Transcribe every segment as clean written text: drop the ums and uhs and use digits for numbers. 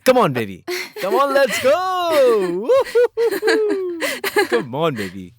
Come on, baby. Come on, let's go. Come on, baby.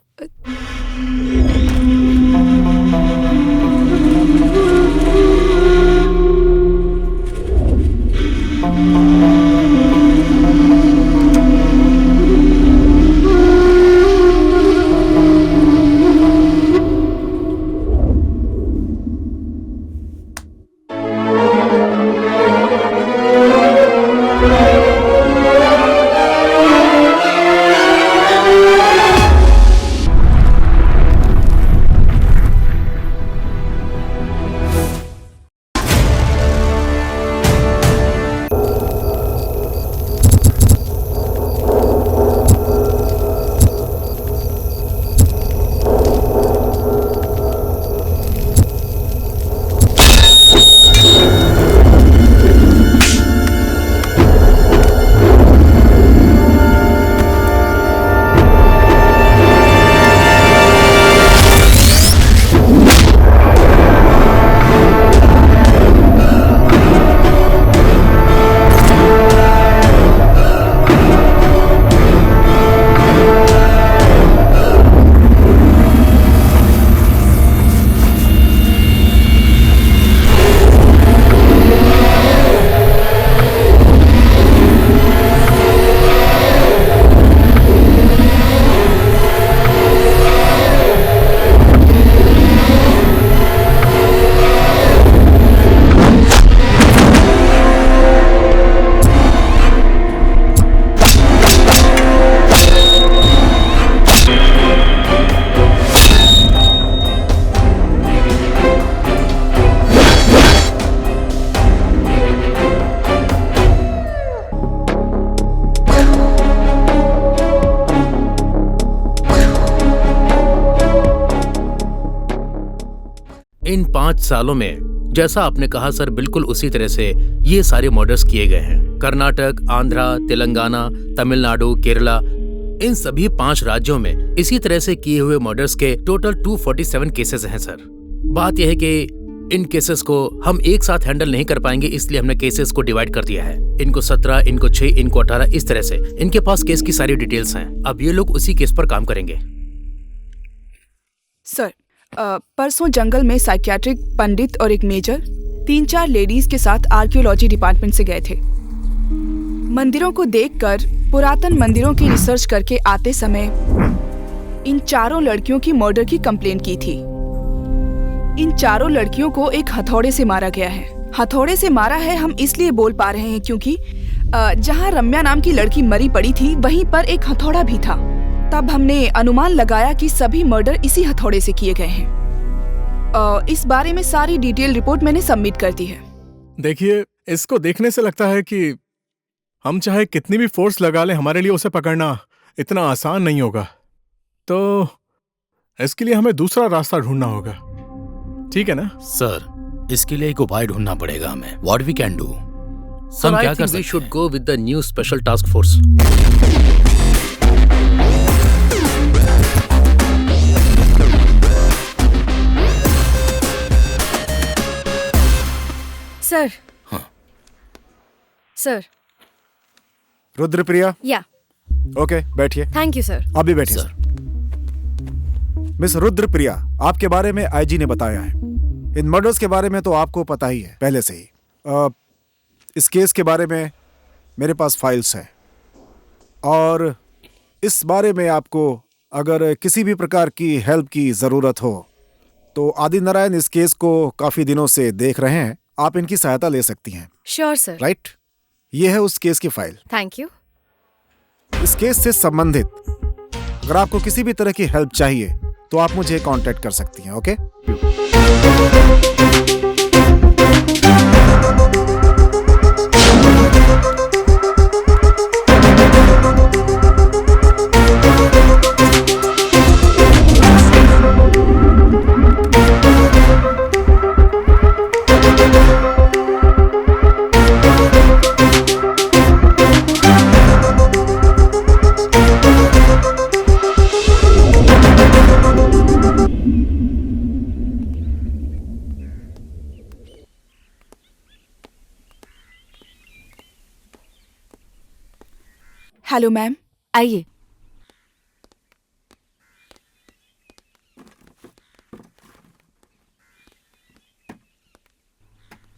इन 5 सालों में जैसा आपने कहा सर, बिल्कुल उसी तरह से ये सारे मर्डर्स किए गए हैं। कर्नाटक, आंध्रा, तेलंगाना, तमिलनाडु, केरला, इन सभी 5 राज्यों में इसी तरह से किए हुए मर्डर्स के टोटल 247 केसेस हैं सर। बात यह है कि इन केसेस को हम एक साथ हैंडल नहीं कर पाएंगे, इसलिए हमने केसेस को डिवाइड कर दिया है। इनको 17, इनको 6, इनको 18, इस तरह से इनके पास केस की सारी डिटेल्स हैं। अब ये लोग उसी केस पर काम करेंगे। सर, परसों जंगल में साइकियाट्रिक पंडित और एक मेजर 3-4 लेडीज के साथ आर्कियोलॉजी डिपार्टमेंट से गए थे। मंदिरों को देखकर पुरातन मंदिरों की रिसर्च करके आते समय इन 4 लड़कियों की मर्डर की कंप्लेंट की थी। इन 4 लड़कियों को एक हथौड़े से मारा गया है। हथौड़े से मारा है हम इसलिए बोल पा रहे हैं क्योंकि जहां रम्या नाम की लड़की मरी पड़ी थी वहीं पर एक हथौड़ा भी था। तब हमने अनुमान लगाया कि सभी मर्डर इसी हथौड़े से किए गए हैं। इस बारे में सारी डिटेल रिपोर्ट मैंने सबमिट कर दी है। देखिए, इसको देखने से लगता है कि हम चाहे कितनी भी फोर्स लगा लें, हमारे लिए उसे पकड़ना इतना आसान नहीं होगा। तो इसके लिए हमें दूसरा रास्ता ढूंढना होगा, ठीक है ना? सर, इसके लिए एक उपाय ढूंढना पड़ेगा हमें। What we can do? हम क्या कर सकते हैं? We should go with the new special task force. Sir. हाँ। सर। रुद्रप्रिया। या। ओके, बैठिए। Thank you sir. आप भी बैठिए। सर। मिस रुद्रप्रिया, आपके बारे में आईजी ने बताया है। इन मर्डर्स के बारे में तो आपको पता ही है पहले से ही। इस केस के बारे में मेरे पास फाइल्स हैं और इस बारे में आपको अगर किसी भी प्रकार की हेल्प की ज़रूरत हो तो आदि नारायण इस केस को काफ़ी दिनों से देख रहे हैं। आप इनकी सहायता ले सकती हैं। Sure sir. राइट, ये है उस केस की फाइल। Thank you. इस केस से संबंधित अगर आपको किसी भी तरह की हेल्प चाहिए तो आप मुझे कांटेक्ट कर सकती हैं। ओके? Hello ma'am. आइए।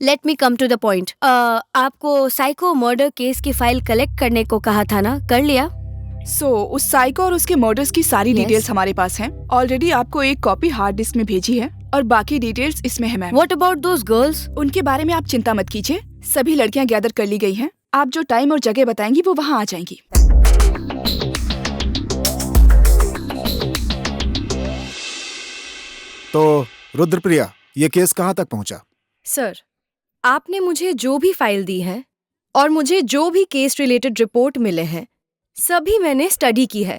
Let me come to the point. आपको साइको मर्डर केस की फाइल कलेक्ट करने को कहा था ना, कर लिया? उस साइको और उसके मर्डर्स की सारी Yes. डिटेल्स हमारे पास हैं। ऑलरेडी आपको एक कॉपी हार्ड डिस्क में भेजी है और बाकी डिटेल्स इसमें है ma'am. What about those girls? उनके बारे में आप चिंता मत कीजिए, सभी लड़कियां गैदर कर ली गई हैं। आप जो टाइम और जगह बताएंगी वो वहाँ आ जाएंगी। तो रुद्रप्रिया, ये केस कहाँ तक पहुंचा? सर, आपने मुझे जो भी फाइल दी है और मुझे जो भी केस रिलेटेड रिपोर्ट मिले हैं, सभी मैंने स्टडी की है।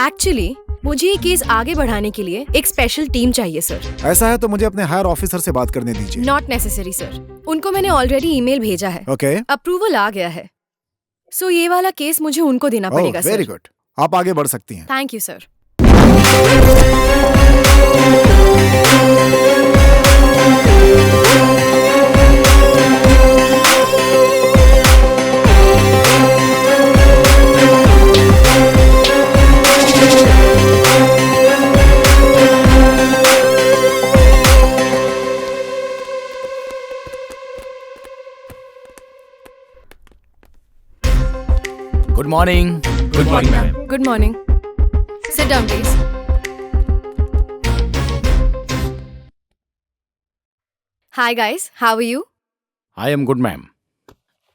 एक्चुअली मुझे ये केस आगे बढ़ाने के लिए एक स्पेशल टीम चाहिए सर। ऐसा है तो मुझे अपने हायर ऑफिसर से बात करने दीजिए। नॉट नेसेसरी सर, उनको मैंने ऑलरेडी ईमेल भेजा है। ओके। अप्रूवल आ गया है। सो ये वाला केस मुझे उनको देना पड़ेगा सर। वेरी गुड, आप आगे बढ़ सकती हैं। Thank you sir. Good morning. Good morning ma'am. Good morning. Sit down please. Hi guys, how are you? I am good ma'am.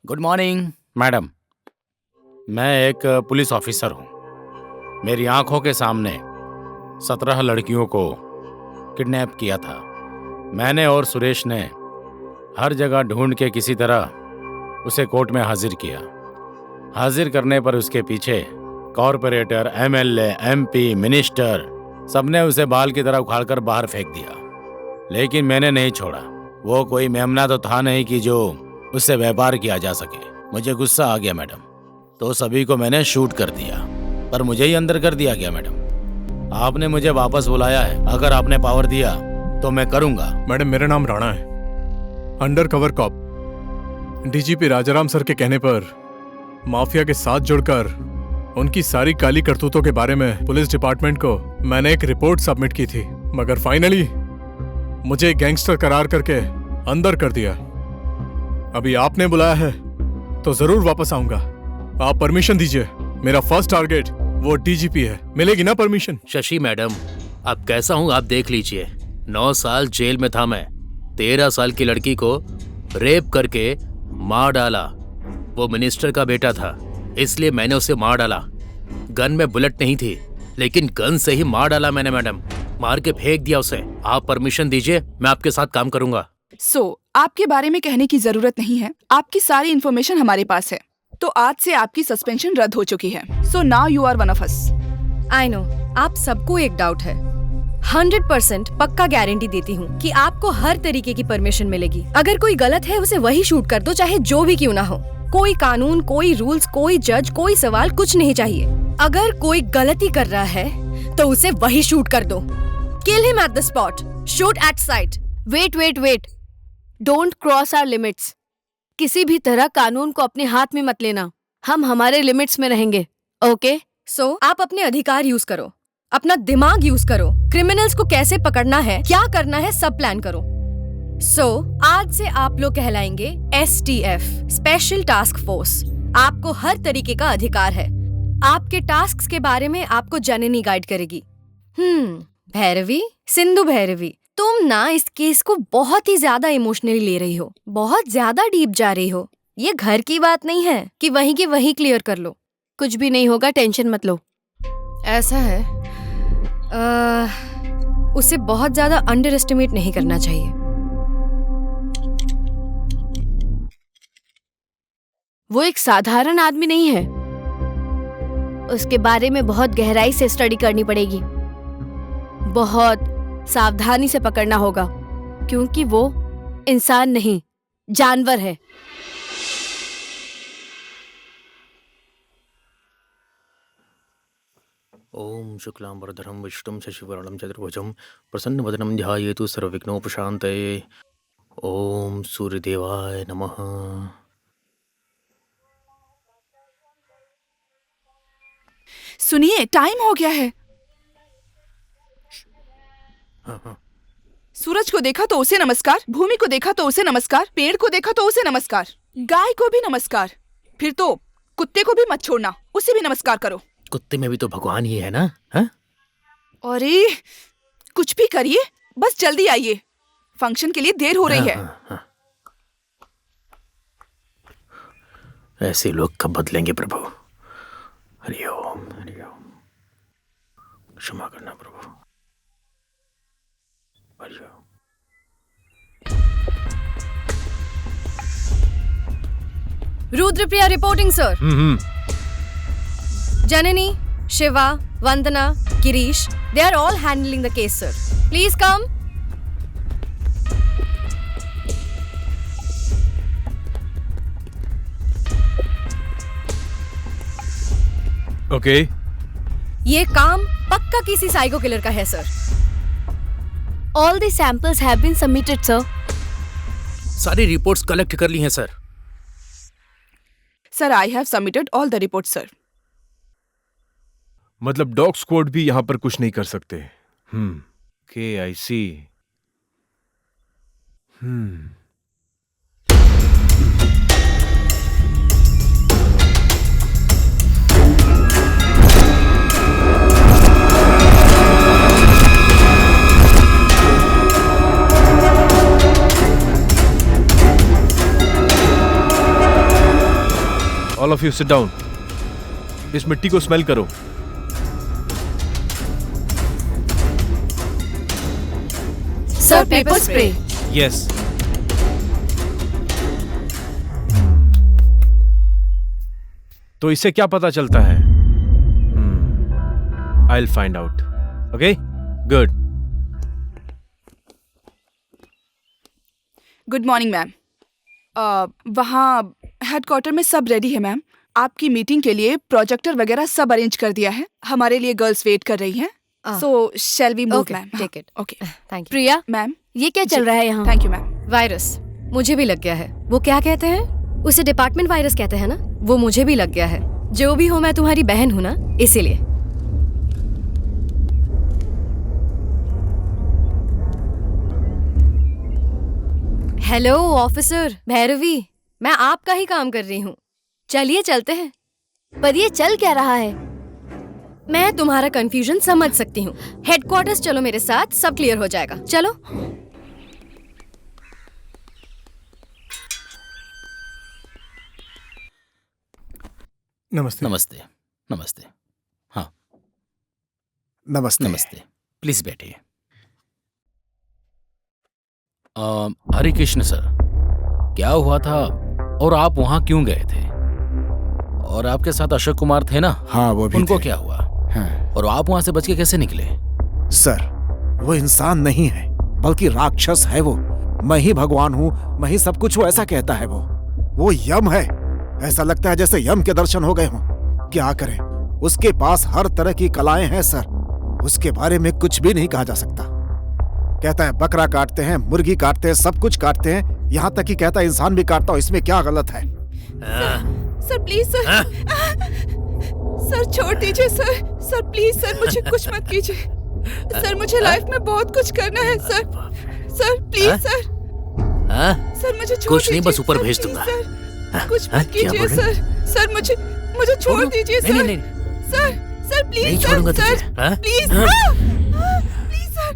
Good morning madam. मैं एक पुलिस ऑफिसर हूँ। मेरी आंखों के सामने 17 लड़कियों को किडनैप किया था। मैंने और सुरेश ने हर जगह ढूंढ के किसी तरह उसे कोर्ट में हाजिर किया। हाजिर करने पर उसके पीछे कॉरपोरेटर, एमएलए, एमपी, मिनिस्टर सबने उसे बाल की तरह उखाड़कर बाहर फेंक दिया, लेकिन मैंने नहीं छोड़ा। वो कोई मेमना तो था नहीं कि जो उससे व्यापार किया जा सके। मुझे गुस्सा आ गया मैडम, तो सभी को मैंने शूट कर दिया, पर मुझे ही अंदर कर दिया गया मैडम। आपने मुझे वापस बुलाया है, अगर आपने पावर दिया तो मैं करूंगा। मैडम, मेरा नाम राणा है, undercover cop. DGP Rajaram sir के कहने पर माफिया के साथ जुड़कर उनकी सारी काली करतूतों के बारे में पुलिस डिपार्टमेंट को मैंने एक रिपोर्ट सबमिट की थी, मगर फाइनली मुझे गैंगस्टर करार करके अंदर कर दिया। अभी आपने बुलाया है तो जरूर वापस आऊंगा। आप परमिशन दीजिए, मेरा फर्स्ट टारगेट वो डीजीपी है। मिलेगी ना परमिशन? शशि मैडम, अब कैसा हूँ आप देख लीजिए। 9 साल जेल में था मैं। 13 साल की लड़की को रेप करके मार डाला। वो मिनिस्टर का बेटा था, इसलिए मैंने उसे मार डाला। गन में बुलेट नहीं थी, लेकिन गन से ही मार डाला मैंने मैडम। मार के फेंक दिया उसे। आप परमिशन दीजिए, मैं आपके साथ काम करूंगा। आपके बारे में कहने की जरूरत नहीं है, आपकी सारी इन्फॉर्मेशन हमारे पास है। तो आज से आपकी सस्पेंशन रद्द हो चुकी है। So now you are one of us. I know, आप सबको एक डाउट है। 100% पक्का गारंटी देती हूँ कि आपको हर तरीके की परमिशन मिलेगी। अगर कोई गलत है उसे वही शूट कर दो, चाहे जो भी क्यों ना हो। कोई कानून, कोई रूल्स, कोई जज, कोई सवाल, कुछ नहीं चाहिए। अगर कोई गलती कर रहा है तो उसे वही शूट कर दो। Kill him at the spot, shoot at sight. Wait, don't cross our limits. किसी भी तरह कानून को अपने हाथ में मत लेना। हम हमारे लिमिट्स में रहेंगे, ओके? सो आप अपने अधिकार यूज करो, अपना दिमाग यूज करो। क्रिमिनल्स को कैसे पकड़ना है, क्या करना है, सब प्लान करो। आज से आप लोग कहलाएंगे STF, स्पेशल टास्क फोर्स। आपको हर तरीके का अधिकार है। आपके टास्क के बारे में आपको जननी गाइड करेगी। भैरवी, सिंधु भैरवी, तुम ना इस केस को बहुत ही ज्यादा इमोशनली ले रही हो, बहुत ज्यादा डीप जा रही हो। ये घर की बात नहीं है कि वहीं की वहीं क्लियर कर लो। कुछ भी नहीं होगा, टेंशन मत लो। ऐसा है, उसे बहुत ज्यादा अंडर एस्टिमेट नहीं करना चाहिए। वो एक साधारण आदमी नहीं है, उसके बारे में बहुत गहराई से स्टडी करनी पड़ेगी। बहुत सावधानी से पकड़ना होगा, क्योंकि वो इंसान नहीं, जानवर है। ओम शुक्लांबरधरं विष्णुं शशिवर्णं चतुर्भुजं प्रसन्नवदनं ध्यायेतु सर्वविघ्नोपशान्तये। ओम सूर्यदेवाय नमः। सुनिए, टाइम हो गया है। सूरज को देखा तो उसे नमस्कार, भूमि को देखा तो उसे नमस्कार, पेड़ को देखा तो उसे नमस्कार, गाय को भी नमस्कार, फिर तो कुत्ते को भी मत छोड़ना, उसे भी नमस्कार करो। कुत्ते में भी तो भगवान ही है ना? हाँ? अरे कुछ भी करिए, बस जल्दी आइए, फंक्शन के लिए देर हो रही है। हाँ। ऐसे लोग कब बदलेंगे प्रभु? हरि ओम, हरि ओम। क्षमा करना प्रभु, Hari Om. Rudrapriya reporting sir. Janani, Shiva, Vandana, Girish, they are all handling the case, sir. Please come. Okay. ये काम पक्का किसी साइको किलर का है sir. All the samples have been submitted, sir. सारी रिपोर्ट्स कलेक्ट कर ली हैं sir. Sir, I have submitted all the report sir. मतलब डॉग स्क्वाड भी यहां पर कुछ नहीं कर सकते। Okay I see. All of you sit down. इस मिट्टी को स्मेल करो। Sir, paper spray. यस। तो इससे क्या पता चलता है? I will find out. Okay, good. Good morning ma'am. वहाँ हेडक्वार्टर में सब रेडी है मैम। आपकी मीटिंग के लिए प्रोजेक्टर वगैरह सब अरेंज कर दिया है। हमारे लिए गर्ल्स वेट कर रही हैं। So shall we move ma'am? Take it. Okay, thank you. Priya, ma'am. ये क्या चल रहा है यहाँ? Thank you ma'am. वायरस मुझे भी लग गया है। वो क्या कहते हैं उसे? डिपार्टमेंट वायरस कहते हैं ना? वो मुझे भी लग गया है। जो भी हो, मैं तुम्हारी बहन हूं ना, इसीलिए। हेलो ऑफिसर भैरवी, मैं आपका ही काम कर रही हूँ। चलिए चलते हैं। पर ये चल क्या रहा है? मैं तुम्हारा कंफ्यूजन समझ सकती हूँ। हेडक्वार्टर्स चलो मेरे साथ, सब क्लियर हो जाएगा। चलो। नमस्ते। नमस्ते। नमस्ते। हाँ, नमस्ते। नमस्ते। प्लीज बैठिए। हरे कृष्ण सर, क्या हुआ था और आप वहां क्यों गए थे? और आपके साथ अशोक कुमार थे ना? हाँ, वो भी उनको थे। क्या हुआ? हाँ। और आप वहां से बच के कैसे निकले? सर, वो इंसान नहीं है, बल्कि राक्षस है वो। मैं ही भगवान हूँ, मैं ही सब कुछ हूँ, ऐसा कहता है वो यम है। ऐसा लगता है जैसे यम के दर्शन हो गए हों। क्या करें, उसके पास हर तरह की कलाएं हैं सर। उसके बारे में कुछ भी नहीं कहा जा सकता। कहता है बकरा काटते हैं, मुर्गी काटते हैं, सब कुछ काटते हैं, यहाँ तक कि कहता है इंसान भी काटता हूँ, इसमें क्या गलत है? सर प्लीज सर, सर छोड़ दीजिए सर। सर प्लीज सर, मुझे कुछ मत कीजिए सर। मुझे लाइफ में बहुत कुछ करना है sir. Sir please sir. Sir मुझे छोड़ कुछ नहीं, बस ऊपर भेज दूंगा। कुछ मत कीजिए सर। सर मुझे छोड़ दीजिए सर। नहीं। सर प्लीज नहीं सर। छोड़ूंगा सर तुझे। Please please sir.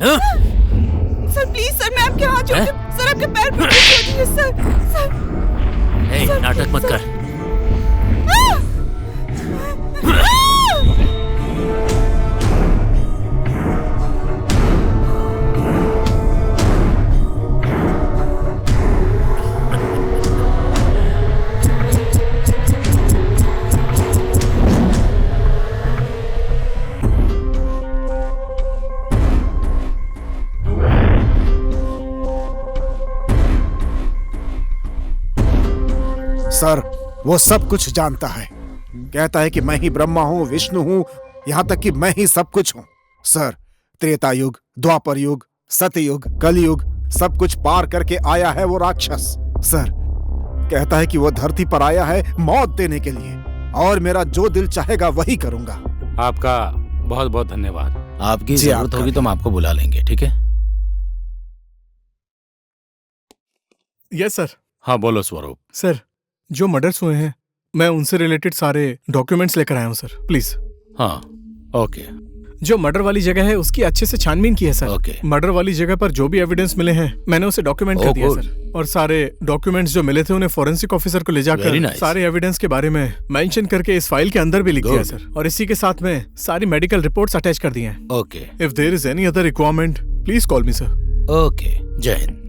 Sir please sir, मैं आपके हाथ जोड़ती हूँ सर, आपके पैर पकड़ दीजिए सर। सर नाटक मत कर। सर वो सब कुछ जानता है। कहता है कि मैं ही ब्रह्मा हूं, विष्णु हूं, यहां तक कि मैं ही सब कुछ हूं। सर, त्रेता युग, द्वापर युग, सतयुग, कलयुग, सब कुछ पार करके आया है वो राक्षस। सर कहता है कि वो धरती पर आया है मौत देने के लिए, और मेरा जो दिल चाहेगा वही करूंगा। आपका बहुत बहुत धन्यवाद। आपकी जी, जरूरत आपका होगी भी। तो हम आपको बुला लेंगे, ठीक है? Yes sir. हाँ बोलो स्वरूप। सर, जो मर्डर्स हुए हैं मैं उनसे रिलेटेड सारे डॉक्यूमेंट्स लेकर आया हूँ सर, प्लीज। हाँ ओके। जो मर्डर वाली जगह है उसकी अच्छे से छानबीन की है सर। ओके। मर्डर वाली जगह पर जो भी एविडेंस मिले हैं मैंने उसे डॉक्यूमेंट कर Oh, दिया good. सर। और सारे डॉक्यूमेंट्स जो मिले थे उन्हें फोरेंसिक ऑफिसर को ले Very जाकर nice. सारे एविडेंस के बारे में मेंशन करके इस फाइल के अंदर भी लिख दिया Good. सर। और इसी के साथ में सारी मेडिकल रिपोर्ट्स अटैच कर दी हैं। Okay if there is any other requirement please call me sir. Okay, Jai Hind.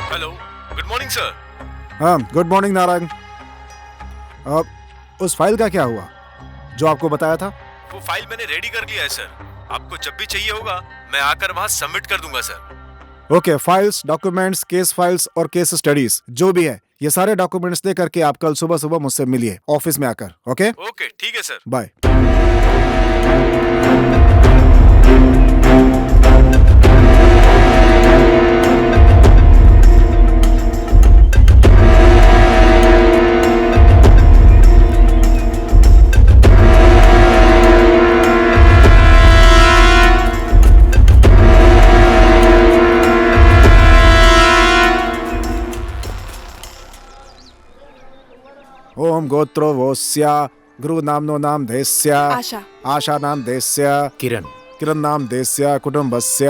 Hello, good morning sir. हाँ, गुड मॉर्निंग नारायण। उस फाइल का क्या हुआ जो आपको बताया था? वो फाइल मैंने रेडी कर लिया है सर। आपको जब भी चाहिए होगा मैं आकर वहाँ सबमिट कर दूंगा sir. Okay, files, documents, case files और केस स्टडीज जो भी है, ये सारे डॉक्यूमेंट्स दे करके आप कल सुबह सुबह मुझसे मिलिए ऑफिस में आकर। ओके, ओके ठीक है सर। बाय। ओम गोत्रो वोस्य गुरु नामनो नाम देस्य आशा। आशा नाम देस्य किरण, किरण नाम देस्य कुटुंबस्य।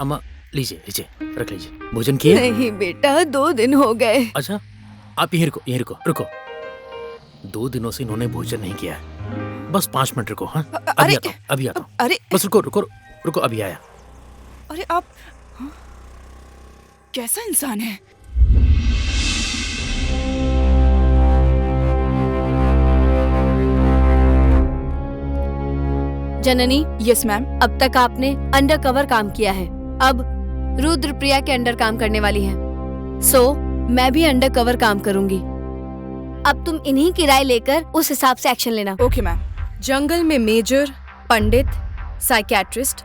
अम्मा लीजिए लीजिए, रख लीजिए। भोजन किए? नहीं बेटा, 2 दिन हो गए। अच्छा, आप यहीं रुको, यहीं रुको, रुको। 2 दिनों से इन्होंने भोजन नहीं किया है। बस 5 मिनट रुको। हाँ, अभी अरे, आता हूँ, अभी आता हूँ। अरे बस रुको रुको रुको, अभी आया। अरे आप हाँ? कैसा इंसान है? जननी, यस मैम। अब तक आपने अंडर कवर काम किया है, अब रुद्रप्रिया के अंडर काम करने वाली हैं। सो मैं भी अंडर कवर काम करूंगी। अब तुम इन्हीं की राय लेकर उस हिसाब से एक्शन लेना। Okay ma'am. जंगल में मेजर, पंडित, साइकियाट्रिस्ट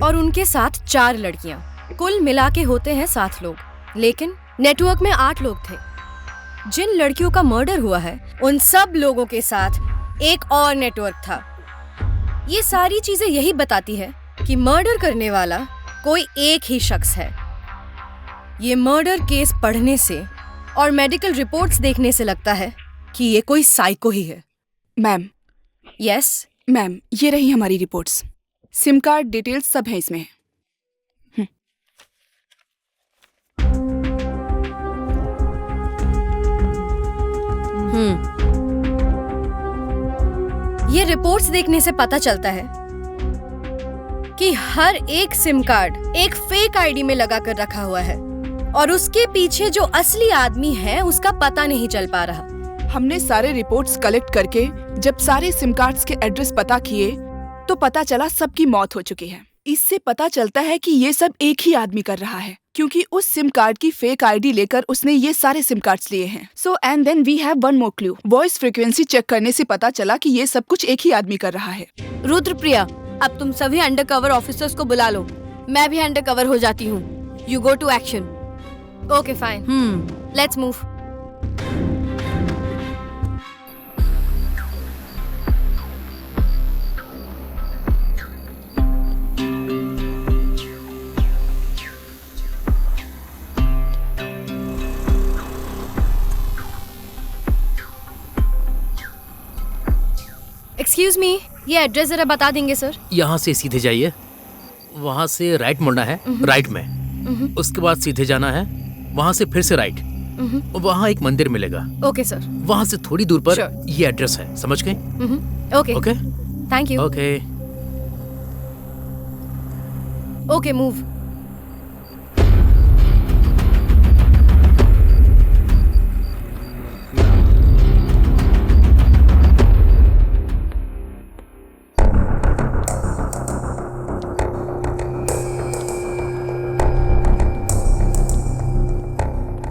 और उनके साथ 4 लड़कियां, कुल मिला के होते हैं 7 लोग। लेकिन नेटवर्क में 8 लोग थे। जिन लड़कियों का मर्डर हुआ है उन सब लोगों के साथ एक और नेटवर्क था। ये सारी चीजें यही बताती है कि मर्डर करने वाला कोई एक ही शख्स है। ये मर्डर केस पढ़ने से और मेडिकल रिपोर्ट्स देखने से लगता है कि ये कोई साइको ही है। मैम, यस मैम ये रही हमारी रिपोर्ट्स। सिम कार्ड डिटेल्स सब है इसमें। ये रिपोर्ट्स देखने से पता चलता है कि हर एक सिम कार्ड एक फेक आईडी में लगा कर रखा हुआ है और उसके पीछे जो असली आदमी है उसका पता नहीं चल पा रहा। हमने सारे रिपोर्ट्स कलेक्ट करके जब सारे सिम कार्ड्स के एड्रेस पता किए तो पता चला सबकी मौत हो चुकी है। इससे पता चलता है कि ये सब एक ही आदमी कर रहा है, क्योंकि उस सिम कार्ड की फेक आईडी लेकर उसने ये सारे सिम कार्ड्स लिए हैं। So and then we have one more clue. Voice frequency check करने से पता चला कि ये सब कुछ एक ही आदमी कर रहा है। रुद्रप्रिया, अब तुम सभी अंडरकवर ऑफिसर्स को बुला लो। मैं भी अंडरकवर हो जाती हूँ। You go to action. Okay fine, let's move. Excuse me, ये एड्रेस जरा बता देंगे सर? यहाँ से सीधे जाइए, वहाँ से राइट मुड़ना है, राइट में। उसके बाद सीधे जाना है, वहाँ से फिर से राइट, वहाँ एक मंदिर मिलेगा। Okay sir. वहाँ से थोड़ी दूर पर Sure. ये एड्रेस है, समझ गए? Okay okay thank you. Okay. Okay move.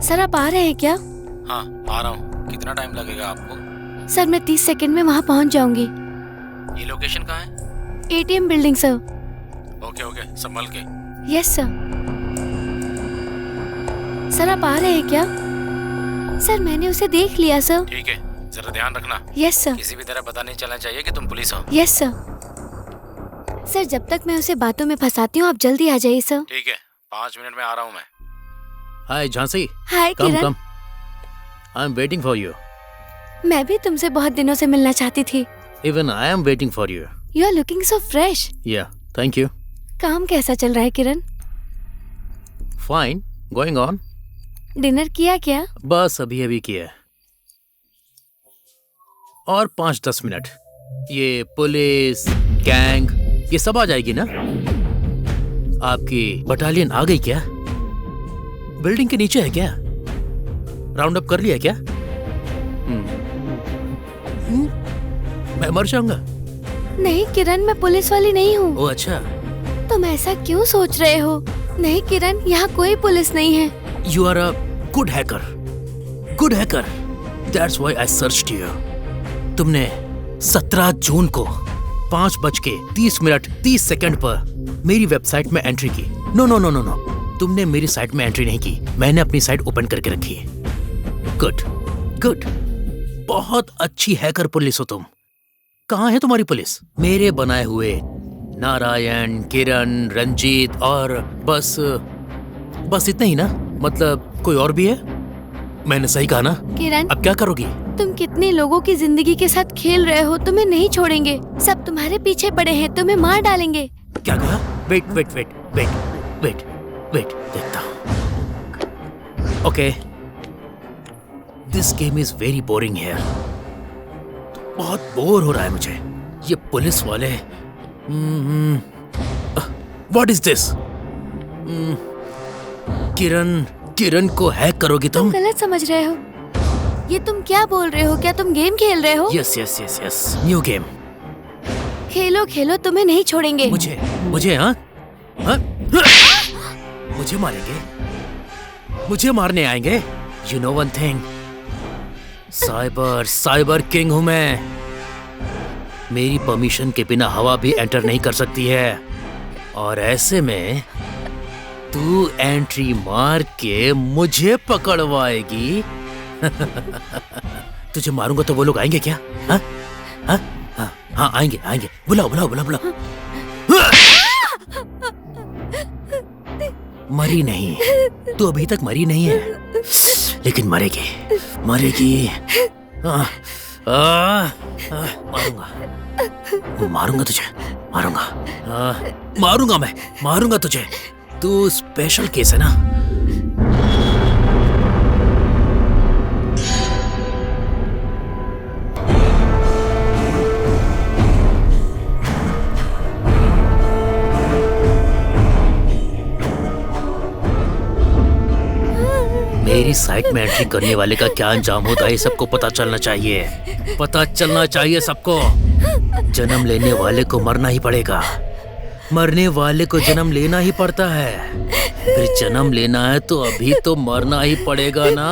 Sir आप आ रहे हैं क्या? हाँ आ रहा हूँ। कितना टाइम लगेगा आपको? सर मैं 30 सेकंड में वहाँ पहुँच जाऊंगी। ये लोकेशन कहाँ है? ATM building sir. Okay okay, संभल के। Yes sir. सर आप आ रहे हैं क्या? सर मैंने उसे देख लिया सर। ठीक है, जरा ध्यान रखना। Yes sir. किसी भी तरह पता नहीं चलना चाहिए कि तुम पुलिस हो। Yes sir. सर जब तक मैं उसे बातों में फंसाती हूँ आप जल्दी आ जाइए सर। ठीक है, 5 मिनट में आ रहा हूँ मैं। Hi Jhansi, hi come Kiran. Come, I am waiting for you. मैं भी तुमसे बहुत दिनों से मिलना चाहती थी। Even I am waiting for you. You are looking so fresh. Yeah thank you. काम कैसा चल रहा है Kiran? Fine, going on. Dinner किया क्या? बस अभी अभी किया है। और 5-10 मिनट, ये पुलिस गैंग ये सब आ जाएगी ना? आपकी बटालियन आ गई क्या? बिल्डिंग के नीचे है क्या? राउंड अप कर लिया क्या? मैं मर जाऊंगा। नहीं किरण, मैं पुलिस वाली नहीं हूँ। ओ अच्छा। तुम ऐसा क्यों सोच रहे हो? नहीं किरण, यहाँ कोई पुलिस नहीं है। You are a good hacker, good hacker. That's why I searched you. तुमने 17 जून को 5:30 पर मेरी वेबसाइट में एंट्री की। No no no no no, तुमने मेरी साइट में एंट्री नहीं की, मैंने अपनी साइट ओपन करके रखी है। गुड गुड, बहुत अच्छी हैकर पुलिस हो तुम। कहाँ है तुम्हारी पुलिस? मेरे बनाए हुए नारायण, किरण, रंजीत और बस इतने ही ना? मतलब कोई और भी है? मैंने सही कहा ना? किरण, अब क्या करोगी? तुम कितने लोगों की जिंदगी के साथ खेल रहे हो। तुम्हें नहीं छोड़ेंगे, सब तुम्हारे पीछे पड़े हैं, तुम्हें मार डालेंगे। क्या कहा? Wait wait wait wait wait wait, देखता हूँ। Okay, this game is very boring here. बहुत बोर हो रहा है मुझे। ये पुलिस वाले, व्हाट इज दिस? किरण को हैक करोगी तुम? गलत समझ रहे हो। ये तुम क्या बोल रहे हो? क्या तुम गेम खेल रहे हो? Yes yes yes yes, new game. खेलो खेलो, तुम्हें नहीं छोड़ेंगे। मुझे हाँ? मुझे मारेंगे? मुझे मारने आएंगे? You know one thing, cyber king हूं मैं। मेरी परमिशन के बिना हवा भी एंटर नहीं कर सकती है, और ऐसे में तू एंट्री मार के मुझे पकड़वाएगी। तुझे मारूंगा तो वो लोग आएंगे क्या? हाँ हाँ हाँ हाँ, आएंगे। बुलाओ। मरी नहीं, तू अभी तक मरी नहीं है, लेकिन मरेगी। मारूंगा तुझे, मारूंगा तुझे। तू स्पेशल केस है ना? मेरी साइट में एंट्री करने वाले का क्या अंजाम होता है, सबको पता चलना चाहिए सबको। जन्म लेने वाले को मरना ही पड़ेगा, मरने वाले को जन्म लेना ही पड़ता है। फिर जन्म लेना है तो अभी तो मरना ही पड़ेगा ना।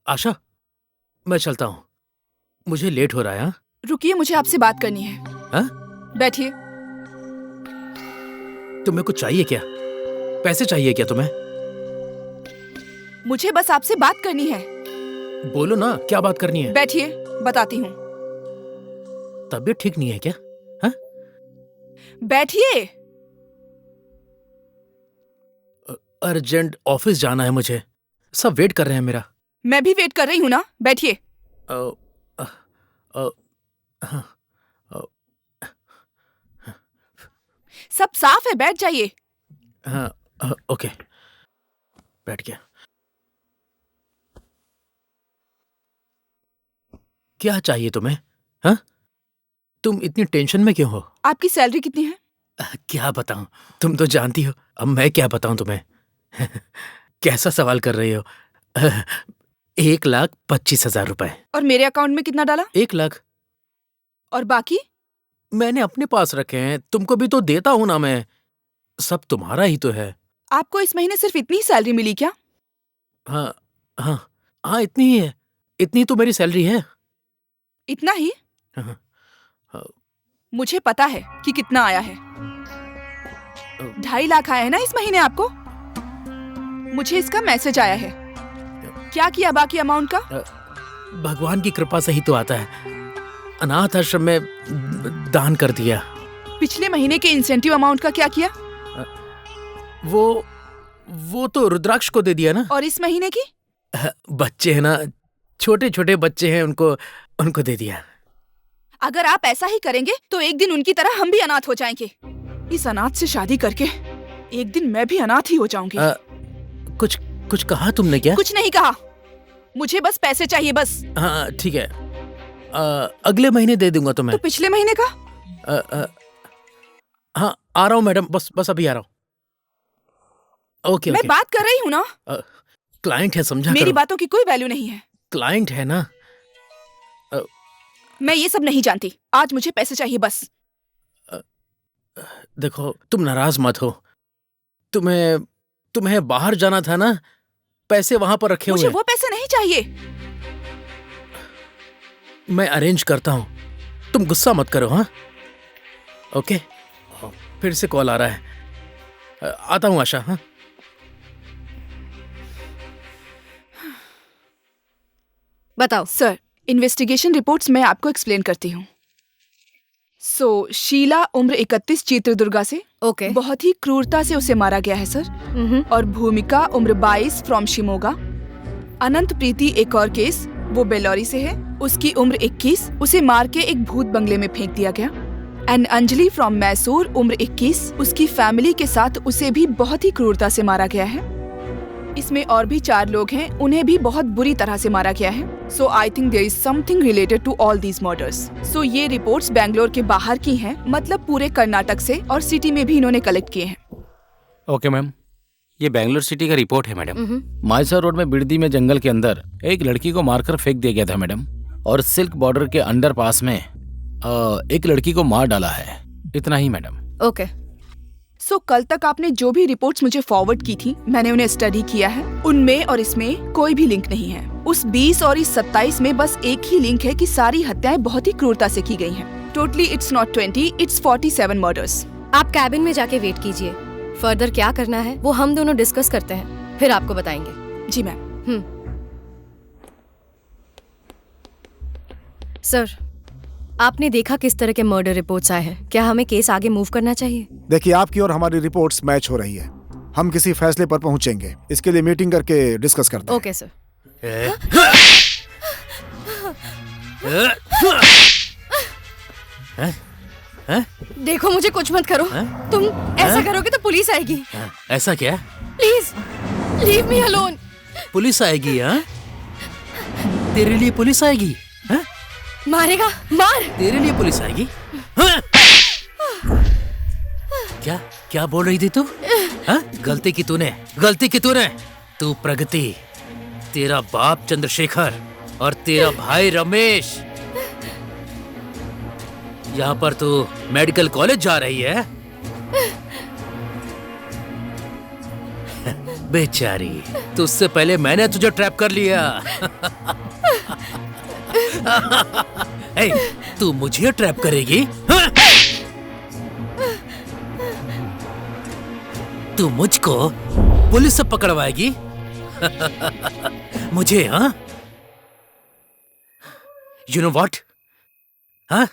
आशा, मैं चलता हूँ, मुझे लेट हो रहा है। हाँ? रुकिए, मुझे आपसे बात करनी है। हाँ? बैठिए। तुम्हें कुछ चाहिए क्या? पैसे चाहिए क्या तुम्हें? मुझे बस आपसे बात करनी है। बोलो ना, क्या बात करनी है? बैठिए, बताती हूँ। तबीयत ठीक नहीं है क्या? हाँ? बैठिए। अर्जेंट ऑफिस जाना है मुझे, सब वेट कर रहे हैं मेरा। मैं भी वेट कर रही हूँ ना, बैठिए। सब साफ है, बैठ जाइए। हाँ, ओके, बैठ गया। क्या चाहिए तुम्हें? हाँ? तुम इतनी टेंशन में क्यों हो? आपकी सैलरी कितनी है? क्या बताऊं, तुम तो जानती हो, अब मैं क्या बताऊं तुम्हें। कैसा सवाल कर रही हो? 1,25,000 रुपए। और मेरे अकाउंट में कितना डाला? 1 लाख। और बाकी? मैंने अपने पास रखे हैं, तुमको भी तो देता हूं ना मैं। सब तुम्हारा ही तो है। आपको इस महीने सिर्फ इतनी सैलरी मिली क्या? हाँ हाँ हाँ, इतनी ही है, इतनी तो मेरी सैलरी है। इतना ही? हाँ, मुझे पता है कि कितना आया है। 2.5 लाख आया है ना इस महीने आपको? मुझे इसका मैसेज आया है। क्या किया बाकी अमाउंट का? भगवान की कृपा से ही तो आता है। अनाथ आश्रम में दान कर दिया। पिछले महीने के इंसेंटिव अमाउंट का क्या किया? वो तो रुद्राक्ष को दे दिया ना। और इस महीने की? बच्चे हैं ना, छोटे छोटे बच्चे हैं, उनको दे दिया। अगर आप ऐसा ही करेंगे तो एक दिन उनकी तरह हम भी अनाथ हो जाएंगे। इस अनाथ से शादी करके एक दिन मैं भी अनाथ ही हो जाऊंगी। कुछ कहा तुमने क्या? कुछ नहीं कहा, मुझे बस पैसे चाहिए बस। हाँ ठीक है, अगले महीने दे दूंगा तुम्हें। तो पिछले महीने का? हाँ आ रहा हूँ मैडम, बस अभी आ रहा हूँ। ओके मैं बात कर रही हूँ ना। क्लाइंट है, समझा मेरी करो। बातों की कोई वैल्यू नहीं है। क्लाइंट है ना। मैं ये सब नहीं जानती, आज मुझे पैसे चाहिए बस। देखो, तुम नाराज मत हो, तुम्हें बाहर जाना था ना, पैसे वहां पर रखे हुए। मुझे वो पैसे नहीं चाहिए। मैं अरेंज करता हूँ, तुम गुस्सा मत करो। हाँ ओके, फिर से कॉल आ रहा है, आता हूँ आशा। हाँ बताओ सर, इन्वेस्टिगेशन रिपोर्ट्स मैं आपको एक्सप्लेन करती हूँ। शीला उम्र 31 चित्रदुर्गा से ओके। बहुत ही क्रूरता से उसे मारा गया है सर। और भूमिका उम्र 22 फ्रॉम शिमोगा। अनंत प्रीति एक और केस, वो बेल्लौरी से है, उसकी उम्र 21, उसे मार के एक भूत बंगले में फेंक दिया गया। एंड अंजलि फ्रॉम मैसूर उम्र 21, उसकी फैमिली के साथ उसे भी बहुत ही क्रूरता से मारा गया है। इसमें और भी 4 लोग हैं, उन्हें भी बहुत बुरी तरह से मारा गया है। So I think there is something related to all these murders. So ये रिपोर्ट्स बैंगलोर के बाहर की हैं, मतलब पूरे कर्नाटक से, और सिटी में भी इन्होंने कलेक्ट किए हैं। ओके मैम, ये बैंगलोर सिटी का रिपोर्ट है मैडम। मायसर रोड में बिरदी में जंगल के अंदर एक लड़की को मारकर फेंक दिया गया था मैडम, और सिल्क बॉर्डर के अंडर पास में एक लड़की को मार डाला है। इतना ही मैडम। ओके। सो कल तक आपने जो भी रिपोर्ट्स मुझे फॉरवर्ड की थी, मैंने उन्हें स्टडी किया है। उनमें और इसमें कोई भी लिंक नहीं है। उस 20 और इस 27 में बस एक ही लिंक है कि सारी हत्याएं बहुत ही क्रूरता से की गई हैं। Totally it's not 20, it's 47 murders. आप कैबिन में जाके वेट कीजिए। फर्दर क्या करना है वो हम दोनों डिस्कस करते हैं, फिर आपको बताएंगे। जी मैम। सर, आपने देखा किस तरह के मर्डर रिपोर्ट्स आए हैं। क्या हमें केस आगे मूव करना चाहिए? देखिए, आपकी और हमारी रिपोर्ट्स मैच हो रही है। हम किसी फैसले पर पहुंचेंगे। इसके लिए मीटिंग करके डिस्कस करते हैं। Okay sir. देखो, मुझे कुछ मत करो। तुम ऐसा करोगे तो पुलिस आएगी। ऐसा क्या? Please leave me alone. Police आएगी? हाँ, तेरे लिए पुलिस आएगी? हाँ? मारेगा? मार। तेरे लिए पुलिस आएगी? हाँ? क्या क्या बोल रही थी तू? हाँ? गलती की तूने। तू प्रगति, तेरा बाप चंद्रशेखर और तेरा भाई रमेश, यहाँ पर तू मेडिकल कॉलेज जा रही है। बेचारी, तुझसे पहले मैंने तुझे ट्रैप कर लिया। ए, तू मुझे ट्रैप करेगी? हाँ? तू मुझको पुलिस से पकड़वाएगी? मुझे? हाँ, यू नो व्हाट? हाँ,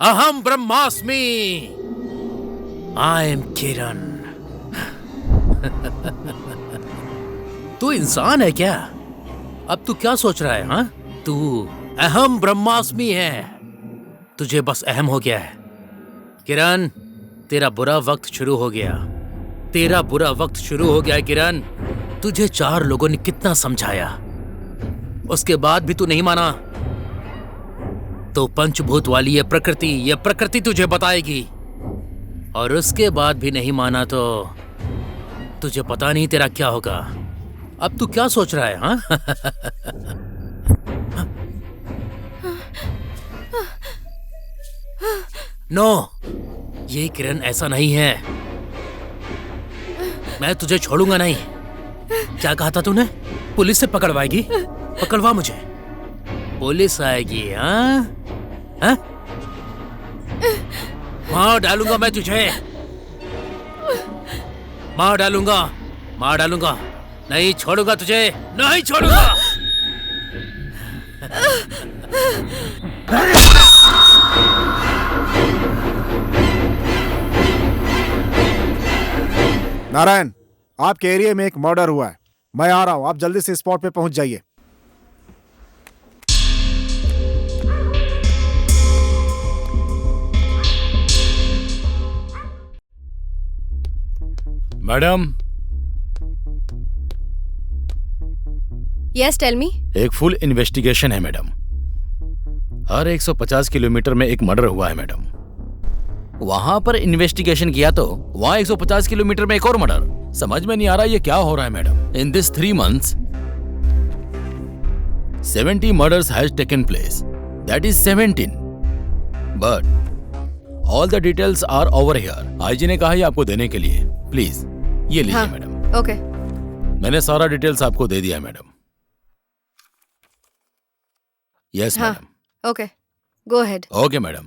अहम ब्रह्मास्मि, आई एम किरण। तू इंसान है क्या? अब तू क्या सोच रहा है? हाँ, तू अहम ब्रह्मास्मि है। तुझे बस अहम हो गया है। किरण, तेरा बुरा वक्त शुरू हो गया। किरण। तुझे 4 लोगों ने कितना समझाया, उसके बाद भी तू नहीं माना। तो पंचभूत वाली ये प्रकृति तुझे बताएगी, और उसके बाद भी नहीं माना तो तुझे पता नहीं तेरा क्या होगा। अब तू क्या सोच रहा है? हाँ? नो, ये किरण ऐसा नहीं है। मैं तुझे छोड़ूंगा नहीं। क्या कहा था तूने? पुलिस से पकड़वाएगी? पकड़वा मुझे। पुलिस आएगी? हाँ? हाँ? मार डालूंगा मैं तुझे। मार डालूंगा। नहीं छोड़ूंगा तुझे, नहीं छोड़ूंगा। नारायण, आपके एरिया में एक मर्डर हुआ है। मैं आ रहा हूं, आप जल्दी से स्पॉट पे पहुंच जाइए। Madam, yes, tell me. एक फुल इन्वेस्टिगेशन है मैडम। हर 150 किलोमीटर में एक मर्डर हुआ है मैडम। वहां पर इन्वेस्टिगेशन किया तो वहां 150 किलोमीटर में एक और मर्डर। समझ में नहीं आ रहा ये क्या हो रहा है madam. In this 3 months 70 murders has taken place. That is 17. But all the details are over here. IG ने कहा है आपको देने के लिए। प्लीज ये लीजिए। हाँ, मैडम। ओके। मैंने सारा डिटेल्स आपको दे दिया मैडम। यस हाँ, madam. Okay, go ahead. Okay madam.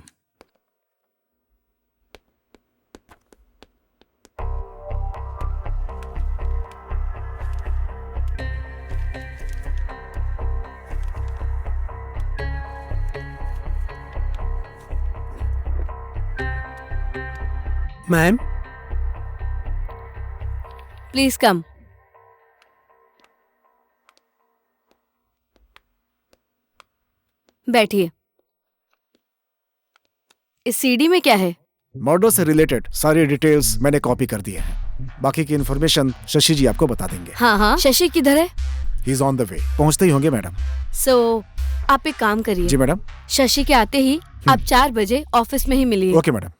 Ma'am, please come. बैठिए। इस सीडी में क्या है? मर्डर से रिलेटेड सारी डिटेल्स मैंने कॉपी कर दी है। बाकी की इन्फॉर्मेशन शशि जी आपको बता देंगे। हाँ, शशि किधर है? He is on the way. पहुंचते ही होंगे मैडम। सो आप एक काम करिए। जी मैडम। शशि के आते ही आप 4 बजे ऑफिस में ही मिलिए। Okay madam.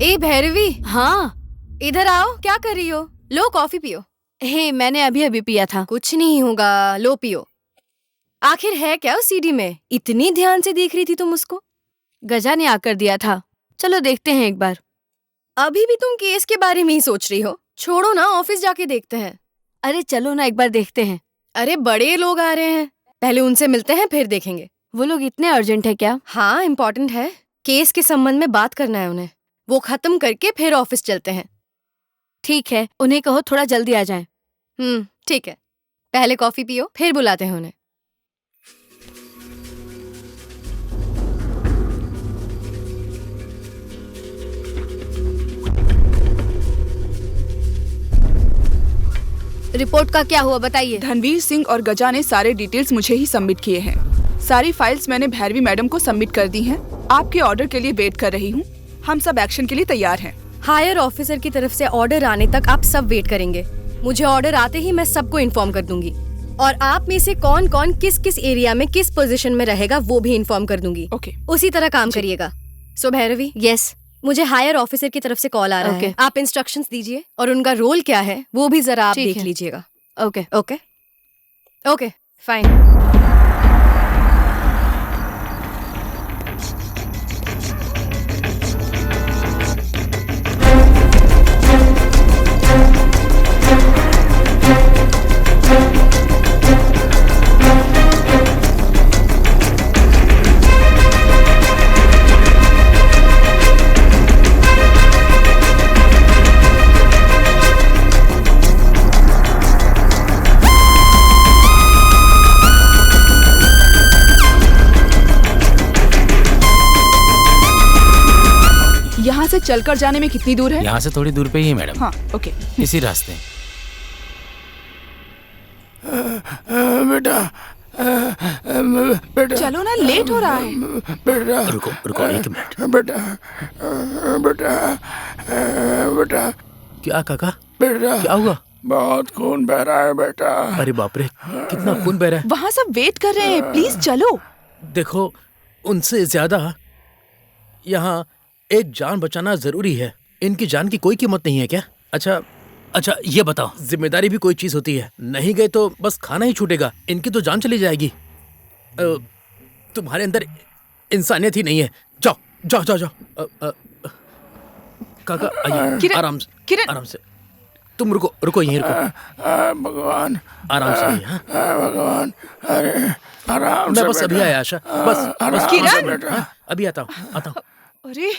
ए भैरवी, हाँ, इधर आओ। क्या कर रही हो? लो, कॉफी पियो। हे, मैंने अभी पिया था। कुछ नहीं होगा, लो पियो। आखिर है क्या उस सीडी में? इतनी ध्यान से देख रही थी तुम उसको? गजा ने आकर दिया था। चलो देखते हैं एक बार। अभी भी तुम केस के बारे में ही सोच रही हो? छोड़ो ना, ऑफिस जाके देखते हैं। अरे चलो ना, एक बार देखते हैं। अरे बड़े लोग आ रहे हैं, पहले उनसे मिलते हैं फिर देखेंगे। वो लोग इतने अर्जेंट है क्या? हाँ, इम्पोर्टेंट है। केस के संबंध में बात करना है उन्हें। वो खत्म करके फिर ऑफिस चलते हैं। ठीक है, उन्हें कहो थोड़ा जल्दी आ जाएं। ठीक है। पहले कॉफी पियो, फिर बुलाते हैं उन्हें। रिपोर्ट का क्या हुआ बताइए। धनवीर सिंह और गजा ने सारे डिटेल्स मुझे ही सबमिट किए हैं। सारी फाइल्स मैंने भैरवी मैडम को सबमिट कर दी हैं। आपके ऑर्डर के लिए वेट कर रही हूँ। हम सब एक्शन के लिए तैयार हैं। हायर ऑफिसर की तरफ से ऑर्डर आने तक आप सब वेट करेंगे। मुझे ऑर्डर आते ही मैं सबको इन्फॉर्म कर दूंगी, और आप में से कौन कौन किस किस एरिया में किस पोजीशन में रहेगा वो भी इन्फॉर्म कर दूंगी। ओके। उसी तरह काम करिएगा। सो भैरवी, यस, मुझे हायर ऑफिसर की तरफ से कॉल आ रहा है। आप इंस्ट्रक्शंस दीजिए और उनका रोल क्या है वो भी जरा आप देख लीजिएगा। Okay okay okay, fine. यहाँ से चलकर जाने में कितनी दूर है? यहाँ से थोड़ी दूर पे ही है मैडम। हाँ, ओके। इसी रास्ते। बेटा बेटा चलो ना, लेट हो रहा है। बेटा रुको रुको, एक मिनट। बेटा बेटा बेटा क्या काका? बेटा क्या हुआ? बहुत खून बह रहा है बेटा। अरे बाप रे, कितना खून बह रहा है। वहाँ सब वेट कर रहे हैं, प्लीज चलो। देखो, उनसे ज्यादा यहाँ एक जान बचाना जरूरी है। इनकी जान की कोई कीमत नहीं है क्या? अच्छा ये बताओ, जिम्मेदारी भी कोई चीज होती है। नहीं गए तो बस खाना ही छूटेगा, इनकी तो जान चली जाएगी। तुम्हारे अंदर इंसानियत ही नहीं है। जाओ जाओ जाओ जाओ। काका आइए, आराम से, किरण, आराम से। तुम रुको यहीं रुको। भगवान, आराम से आइए। हाँ, भगवान, अरे आराम से। मैं बस अभी आया आशा, बस किरण! हाँ, अभी आता हूँ। अरे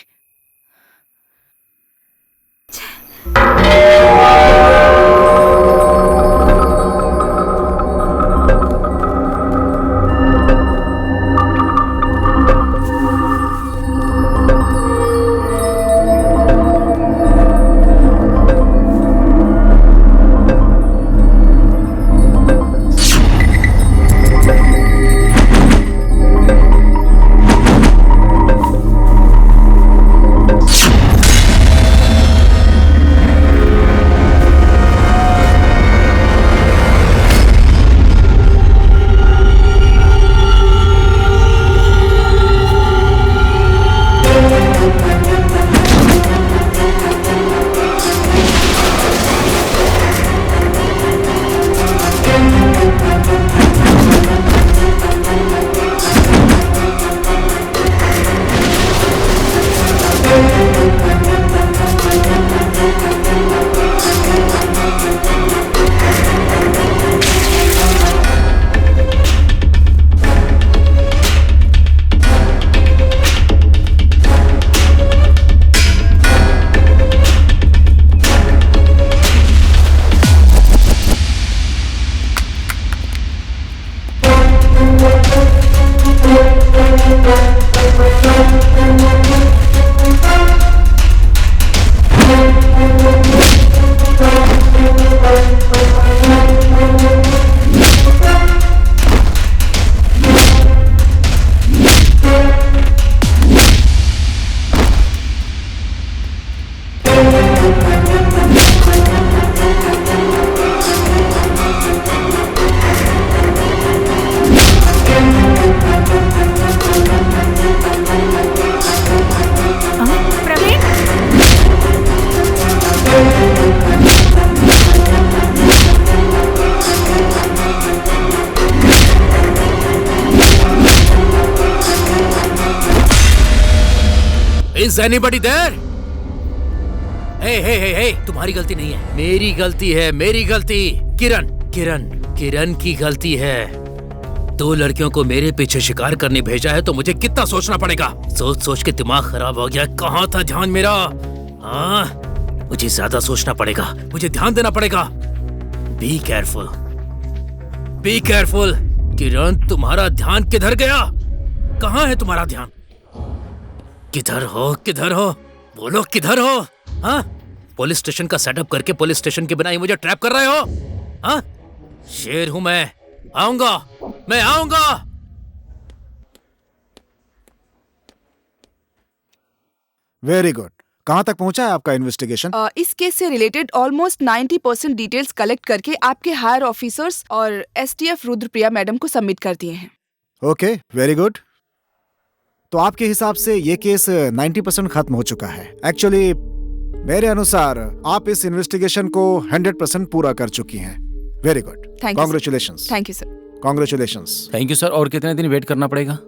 Is anybody there? हे, तुम्हारी गलती नहीं है, मेरी गलती है, मेरी गलती। किरण की गलती है। 2 लड़कियों को मेरे पीछे शिकार करने भेजा है तो मुझे कितना सोचना पड़ेगा। सोच के दिमाग खराब हो गया। कहाँ था ध्यान मेरा? हाँ, मुझे ज्यादा सोचना पड़ेगा, मुझे ध्यान देना पड़ेगा। Be careful. किरण, तुम्हारा ध्यान किधर गया? कहाँ है तुम्हारा ध्यान? किधर हो? बोलो, किधर हो? हाँ, पुलिस स्टेशन का सेटअप करके पुलिस स्टेशन के बिना ही मुझे ट्रैप कर रहे हो? हाँ, शेर हूं मैं आऊंगा। Very good. कहां तक पहुंचा है आपका इन्वेस्टिगेशन? इस केस से रिलेटेड ऑलमोस्ट 90% डिटेल्स कलेक्ट करके आपके हायर ऑफिसर्स और STF रुद्रप्रिया मैडम को सबमिट कर दिए हैं। Okay, very good. तो आपके हिसाब से ये केस 90% खत्म हो चुका है। एक्चुअली मेरे अनुसार आप इस इन्वेस्टिगेशन को 100% पूरा कर चुकी हैं। Very good, congratulations. Thank you sir. Congratulations. Thank you sir. और कितने दिन वेट करना पड़ेगा?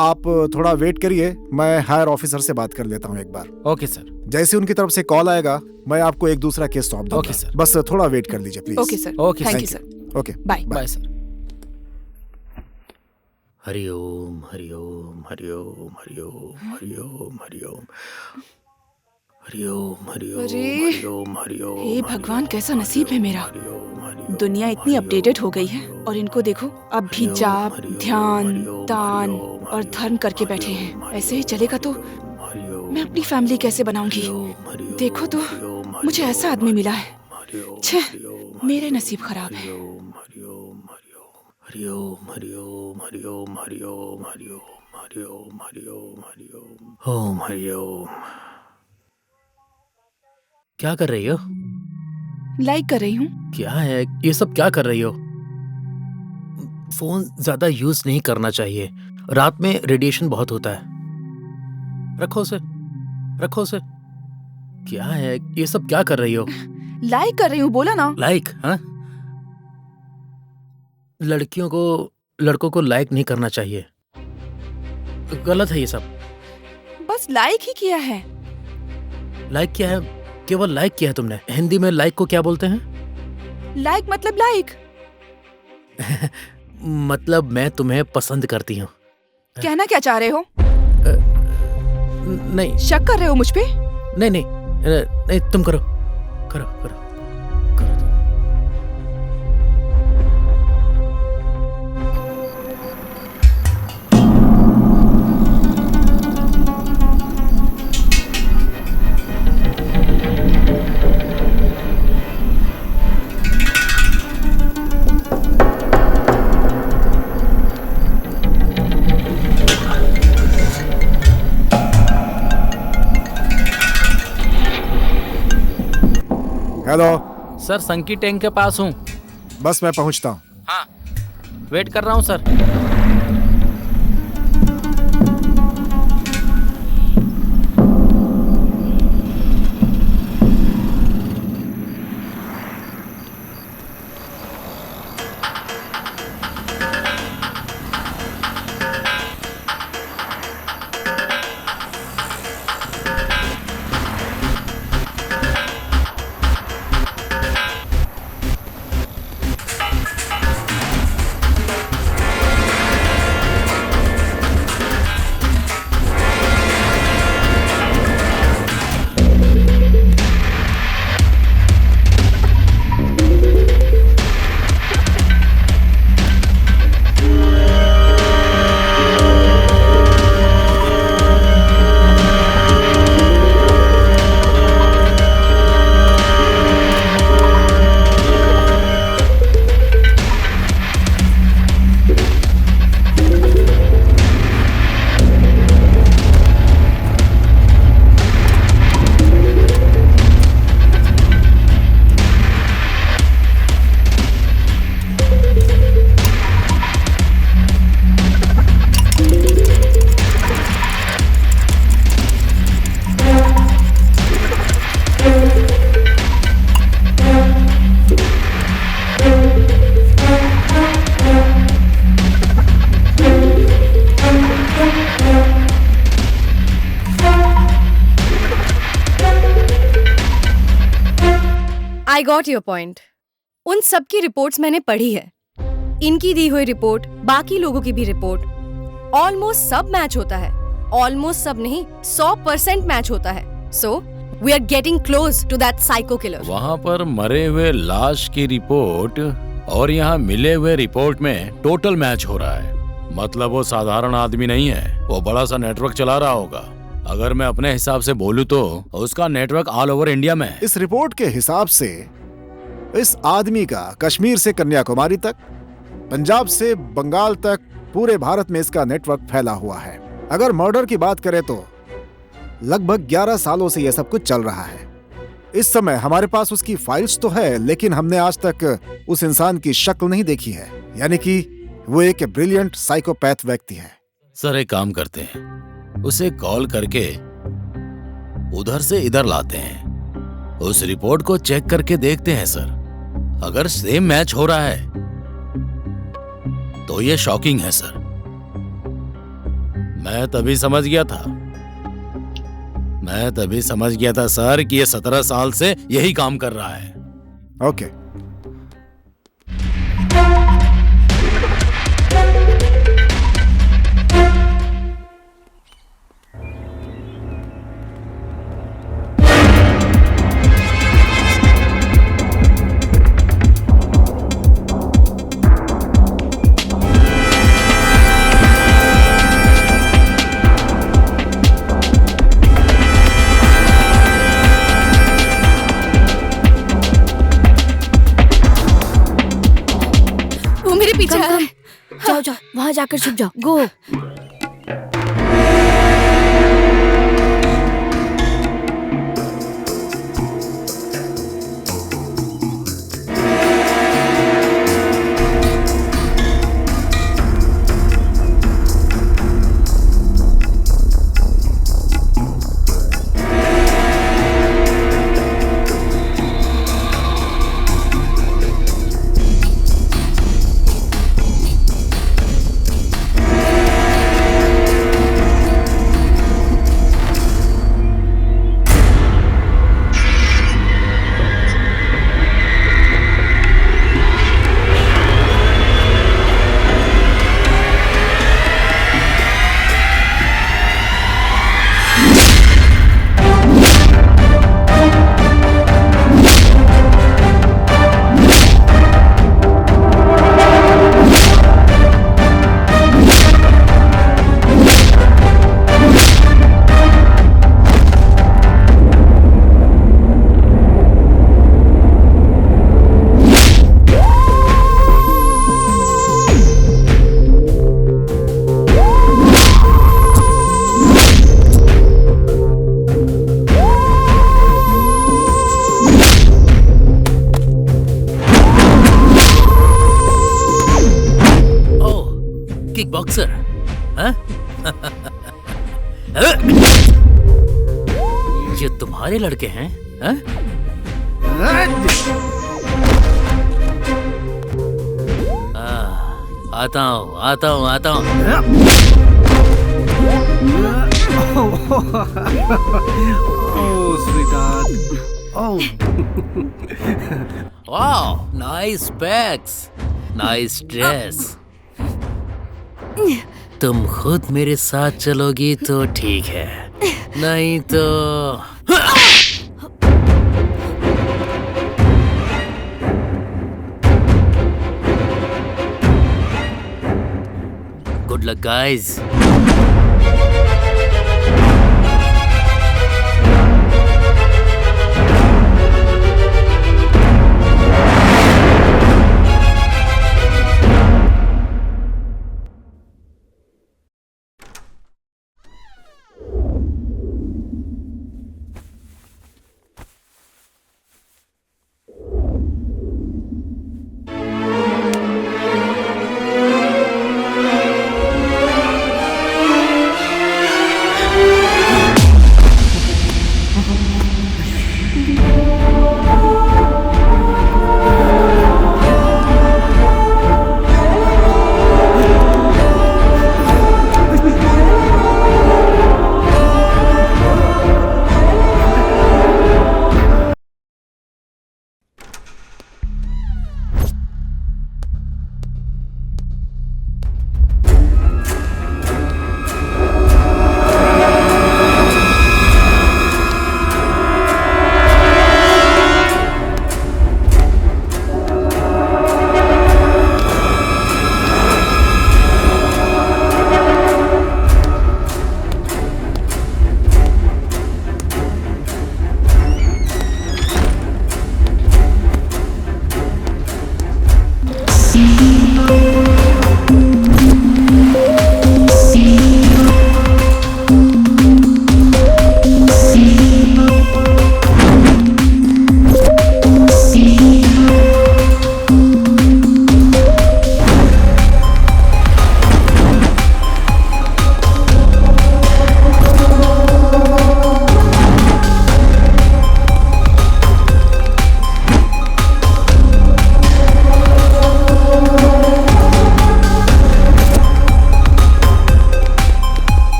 आप थोड़ा वेट करिए, मैं हायर ऑफिसर से बात कर लेता हूँ एक बार। Okay sir. जैसे उनकी तरफ से कॉल आएगा मैं आपको एक दूसरा केस सौंप दूंगा। Okay sir. बस थोड़ा वेट कर लीजिए please. Okay sir. Okay, thank you sir. Okay, bye. Sir. हरिओम हरिओम हरिओम हरिओम हरिओम हरिओम हरिओम हरिओम अरे, हरिओम हरिओम। हे भगवान, कैसा नसीब है मेरा। दुनिया इतनी अपडेटेड हो गई है और इनको देखो अब भी जाप, ध्यान, दान और धर्म करके बैठे हैं। ऐसे ही चलेगा तो मैं अपनी फैमिली कैसे बनाऊंगी? देखो तो मुझे ऐसा आदमी मिला है। छे, मेरे नसीब खराब है। हरिओम हरिओम हरिओम हरिओम हरिओम हरिओम हरिओम हरिओम ओम हरिओम। क्या कर रही हो? लाइक कर रही हूँ। क्या है ये सब, क्या कर रही हो? फोन ज्यादा यूज नहीं करना चाहिए, रात में रेडिएशन बहुत होता है। रखो उसे। क्या है ये सब, क्या कर रही हो? लाइक कर रही हूँ, बोला ना। लाइक? हाँ, लड़कों को लाइक नहीं करना चाहिए, गलत है ये सब। बस लाइक ही किया है। लाइक किया है? केवल लाइक किया है तुमने? हिंदी में लाइक को क्या बोलते हैं? लाइक मतलब लाइक। मतलब मैं तुम्हें पसंद करती हूँ। कहना क्या चाह रहे हो? नहीं। शक कर रहे हो मुझ पे? नहीं, तुम करो। हेलो सर, संकी टैंक के पास हूँ। बस मैं पहुंचता हूँ। हाँ, वेट कर रहा हूँ sir. I got your point. उन सब की रिपोर्ट्स मैंने पढ़ी है, इनकी दी हुई रिपोर्ट, बाकी लोगों की भी रिपोर्ट, ऑलमोस्ट सब मैच होता है। ऑलमोस्ट सब नहीं, 100% मैच होता है। So we are getting close to that psycho killer. वहाँ पर मरे हुए लाश की रिपोर्ट और यहाँ मिले हुए रिपोर्ट में टोटल मैच हो रहा है। मतलब वो साधारण आदमी नहीं है, वो बड़ा सा नेटवर्क चला रहा होगा। अगर मैं अपने हिसाब से बोलूं तो उसका नेटवर्क ऑल ओवर इंडिया में है। इस रिपोर्ट के हिसाब से इस आदमी का कश्मीर से कन्याकुमारी तक, पंजाब से बंगाल तक, पूरे भारत में इसका नेटवर्क फैला हुआ है। अगर मर्डर की बात करें तो लगभग 11 सालों से यह सब कुछ चल रहा है। इस समय हमारे पास उसकी फाइल्स तो है, लेकिन हमने आज तक उस इंसान की शक्ल नहीं देखी है, यानी कि वो एक ब्रिलियंट साइकोपैथ व्यक्ति है। सर एक काम करते हैं, उसे कॉल करके उधर से इधर लाते हैं, उस रिपोर्ट को चेक करके देखते हैं सर। अगर सेम मैच हो रहा है तो ये शॉकिंग है सर। मैं तभी समझ गया था सर कि ये 17 साल से यही काम कर रहा है। ओके। जाओ जाओ, वहां जाकर छुप जाओ। गो। बॉक्सर, हाँ? ये तुम्हारे लड़के हैं, हाँ? आता हूँ। Oh, sweetheart. Oh. Wow, nice bags, nice dress. तुम खुद मेरे साथ चलोगी तो ठीक है, नहीं तो गुड लक गाइस।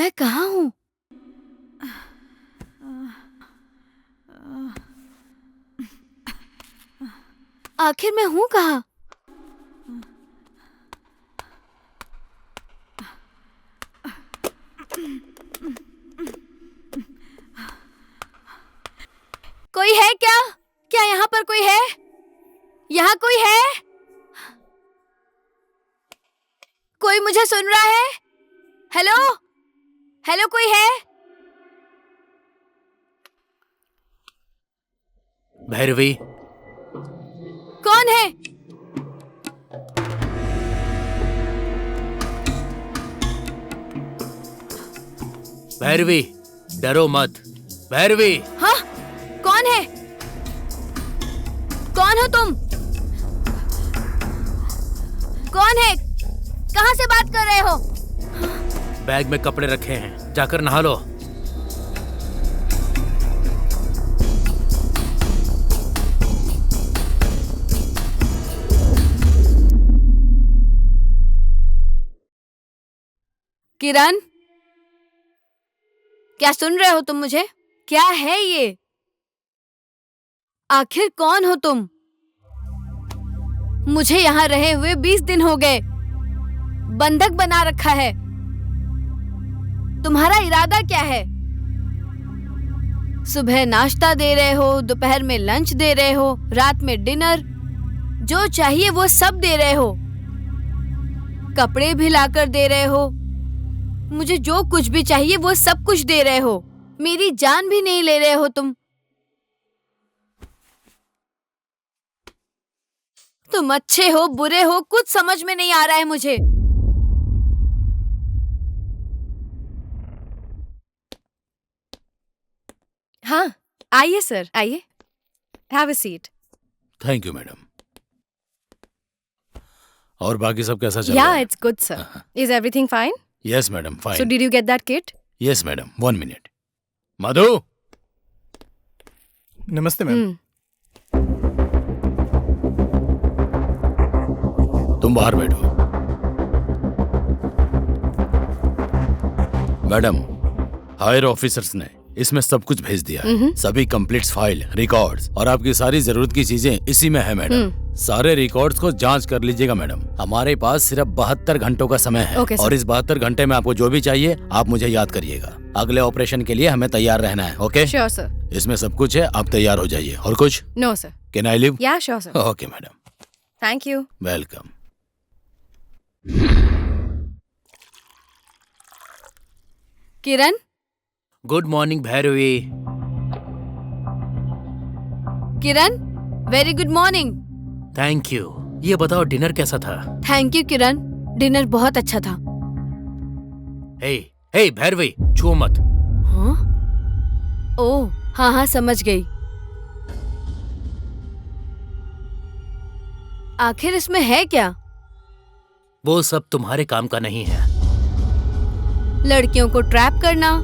मैं कहाँ हूँ? आखिर मैं हूँ कहाँ? कोई है क्या? क्या यहाँ पर कोई है? यहाँ कोई है? कोई मुझे सुन रहा है? हेलो? हेलो, कोई है? भैरवी, कौन है? भैरवी, डरो मत। भैरवी। हाँ? कौन है? कौन हो तुम? कौन है? कहाँ से बात कर रहे हो? बैग में कपड़े रखे हैं, जाकर नहा लो। किरण, क्या सुन रहे हो तुम मुझे? क्या है ये? आखिर कौन हो तुम? मुझे यहाँ रहे हुए 20 दिन हो गए। बंधक बना रखा है। तुम्हारा इरादा क्या है? सुबह नाश्ता दे रहे हो, दोपहर में लंच दे रहे हो, रात में डिनर, जो चाहिए वो सब दे रहे हो। कपड़े भी लाकर दे रहे हो। मुझे जो कुछ भी चाहिए वो सब कुछ दे रहे हो। मेरी जान भी नहीं ले रहे हो तुम। तुम अच्छे हो बुरे हो कुछ समझ में नहीं आ रहा है मुझे। हाँ, आइए सर, आइए। Have a seat. Thank you madam. और बाकी सब कैसा चल रहा या है? It's good sir. Is everything fine? Yes madam, fine. So did you get that kit? Yes madam, 1 minute. Madhu, नमस्ते मैम। तुम बाहर बैठो। मैडम, हायर ऑफिसर्स ने इसमें सब कुछ भेज दिया है। सभी कंप्लीट फाइल, रिकॉर्ड्स और आपकी सारी जरूरत की चीजें इसी में है मैडम। सारे रिकॉर्ड्स को जांच कर लीजिएगा मैडम। हमारे पास सिर्फ 72 घंटों का समय है। Okay, और इस 72 घंटे में आपको जो भी चाहिए आप मुझे याद करिएगा। अगले ऑपरेशन के लिए हमें तैयार रहना है। ओके? Sure sir. इसमें सब कुछ है, आप तैयार हो जाइए। और कुछ? No sir. Can I leave? Yeah sure sir. Okay madam, thank you. Welcome. Kiran, good morning Bhairavi. Kiran, very good morning. Thank you. ये बताओ डिनर कैसा था? थैंक यू किरण, डिनर बहुत अच्छा था। हे हे भैरवी, छुओ मत। हाँ? ओह, हाँ हाँ समझ गई। आखिर इसमें है क्या? वो सब तुम्हारे काम का नहीं है। लड़कियों को ट्रैप करना,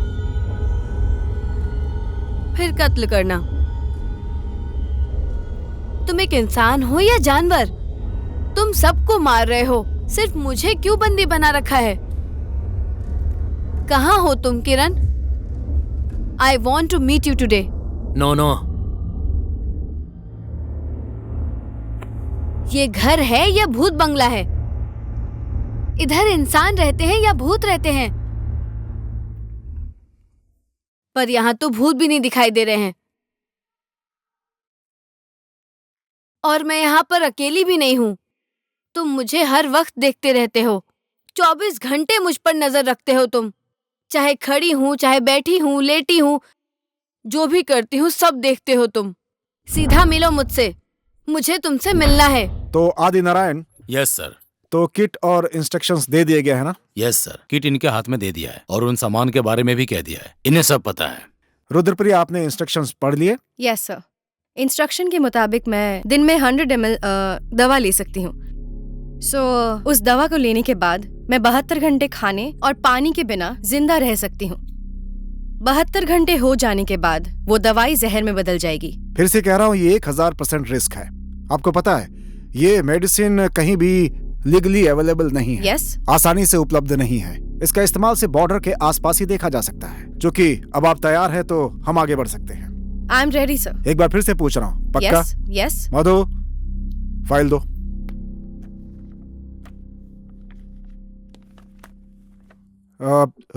फिर कत्ल करना। तुम एक इंसान हो या जानवर? तुम सबको मार रहे हो, सिर्फ मुझे क्यों बंदी बना रखा है? कहाँ हो तुम Kiran? I want to meet you today. No no, ये घर है या भूत बंगला है? इधर इंसान रहते हैं या भूत रहते हैं? पर यहाँ तो भूत भी नहीं दिखाई दे रहे हैं। और मैं यहाँ पर अकेली भी नहीं हूँ। तुम मुझे हर वक्त देखते रहते हो। 24 घंटे मुझ पर नजर रखते हो तुम। चाहे खड़ी हूँ, चाहे बैठी हूँ, लेटी हूँ, जो भी करती हूँ सब देखते हो तुम। सीधा मिलो मुझसे, मुझे तुमसे मिलना है। तो आदि नारायण, यस सर। तो किट और इंस्ट्रक्शंस दे दिए गए हैं ना? यस सर, किट इनके हाथ में दे दिया है और उन सामान के बारे में भी कह दिया है। इन्हें सब पता है। रुद्रप्रिया, आपने इंस्ट्रक्शंस पढ़ लिए? Yes sir. इंस्ट्रक्शन के मुताबिक मैं दिन में 100 ml दवा ले सकती हूँ। उस दवा को लेने के बाद मैं 72 घंटे खाने और पानी के बिना जिंदा रह सकती हूँ। 72 घंटे हो जाने के बाद वो दवाई जहर में बदल जाएगी। फिर से कह रहा हूँ, ये 1000% रिस्क है। आपको पता है, ये मेडिसिन कहीं भी लीगली अवेलेबल नहीं है, यस आसानी से उपलब्ध नहीं है। इसका इस्तेमाल सिर्फ बॉर्डर के आसपास ही देखा जा सकता है। जो कि अब आप तैयार हैं तो हम आगे बढ़ सकते हैं। I am ready sir. एक बार फिर से पूछ रहा हूँ, पक्का? यस यस मधु, फाइल दो।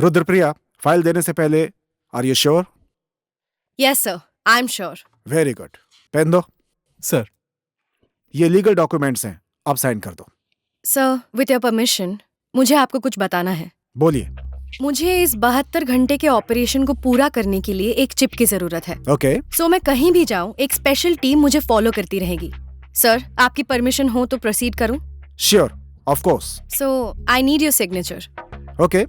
रुद्रप्रिया, फाइल देने से पहले are you sure? Yes sir, I am sure. Very good. Pen दो। सर, ये लीगल डॉक्यूमेंट्स हैं, आप साइन कर दो। सर विथ योर परमिशन, मुझे आपको कुछ बताना है। बोलिए। मुझे इस 72 घंटे के ऑपरेशन को पूरा करने के लिए एक चिप की जरूरत है। ओके। सो मैं कहीं भी जाऊं, एक स्पेशल टीम मुझे फॉलो करती रहेगी। सर, आपकी परमिशन हो तो प्रोसीड करूं? Sure, of course. So I need your signature. Okay.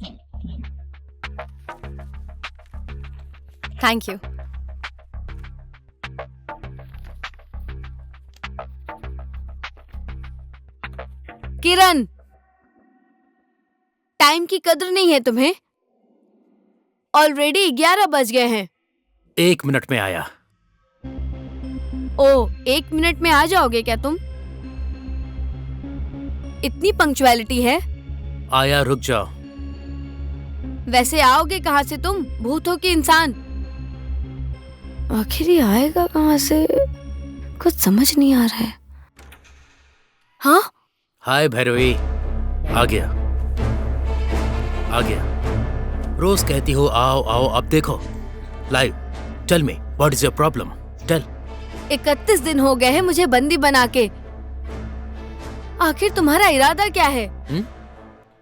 Thank you. Kiran, time की कदर नहीं है तुम्हें? ऑलरेडी 11 बज गए हैं। 1 मिनट में आया। ओ, 1 मिनट में आ जाओगे क्या तुम? इतनी पंक्चुअलिटी है? आया, रुक जाओ। वैसे आओगे कहाँ से तुम? भूत हो कि इंसान? आखिर ये आएगा कहाँ से? कुछ समझ नहीं आ रहा है। हाँ? हाय भैरवी, आ गया आ गया। रोज कहती हो आओ आओ, अब देखो live. Tell me what is your problem, tell. 31 दिन हो गए हैं मुझे बंदी बना के। आखिर तुम्हारा इरादा क्या है?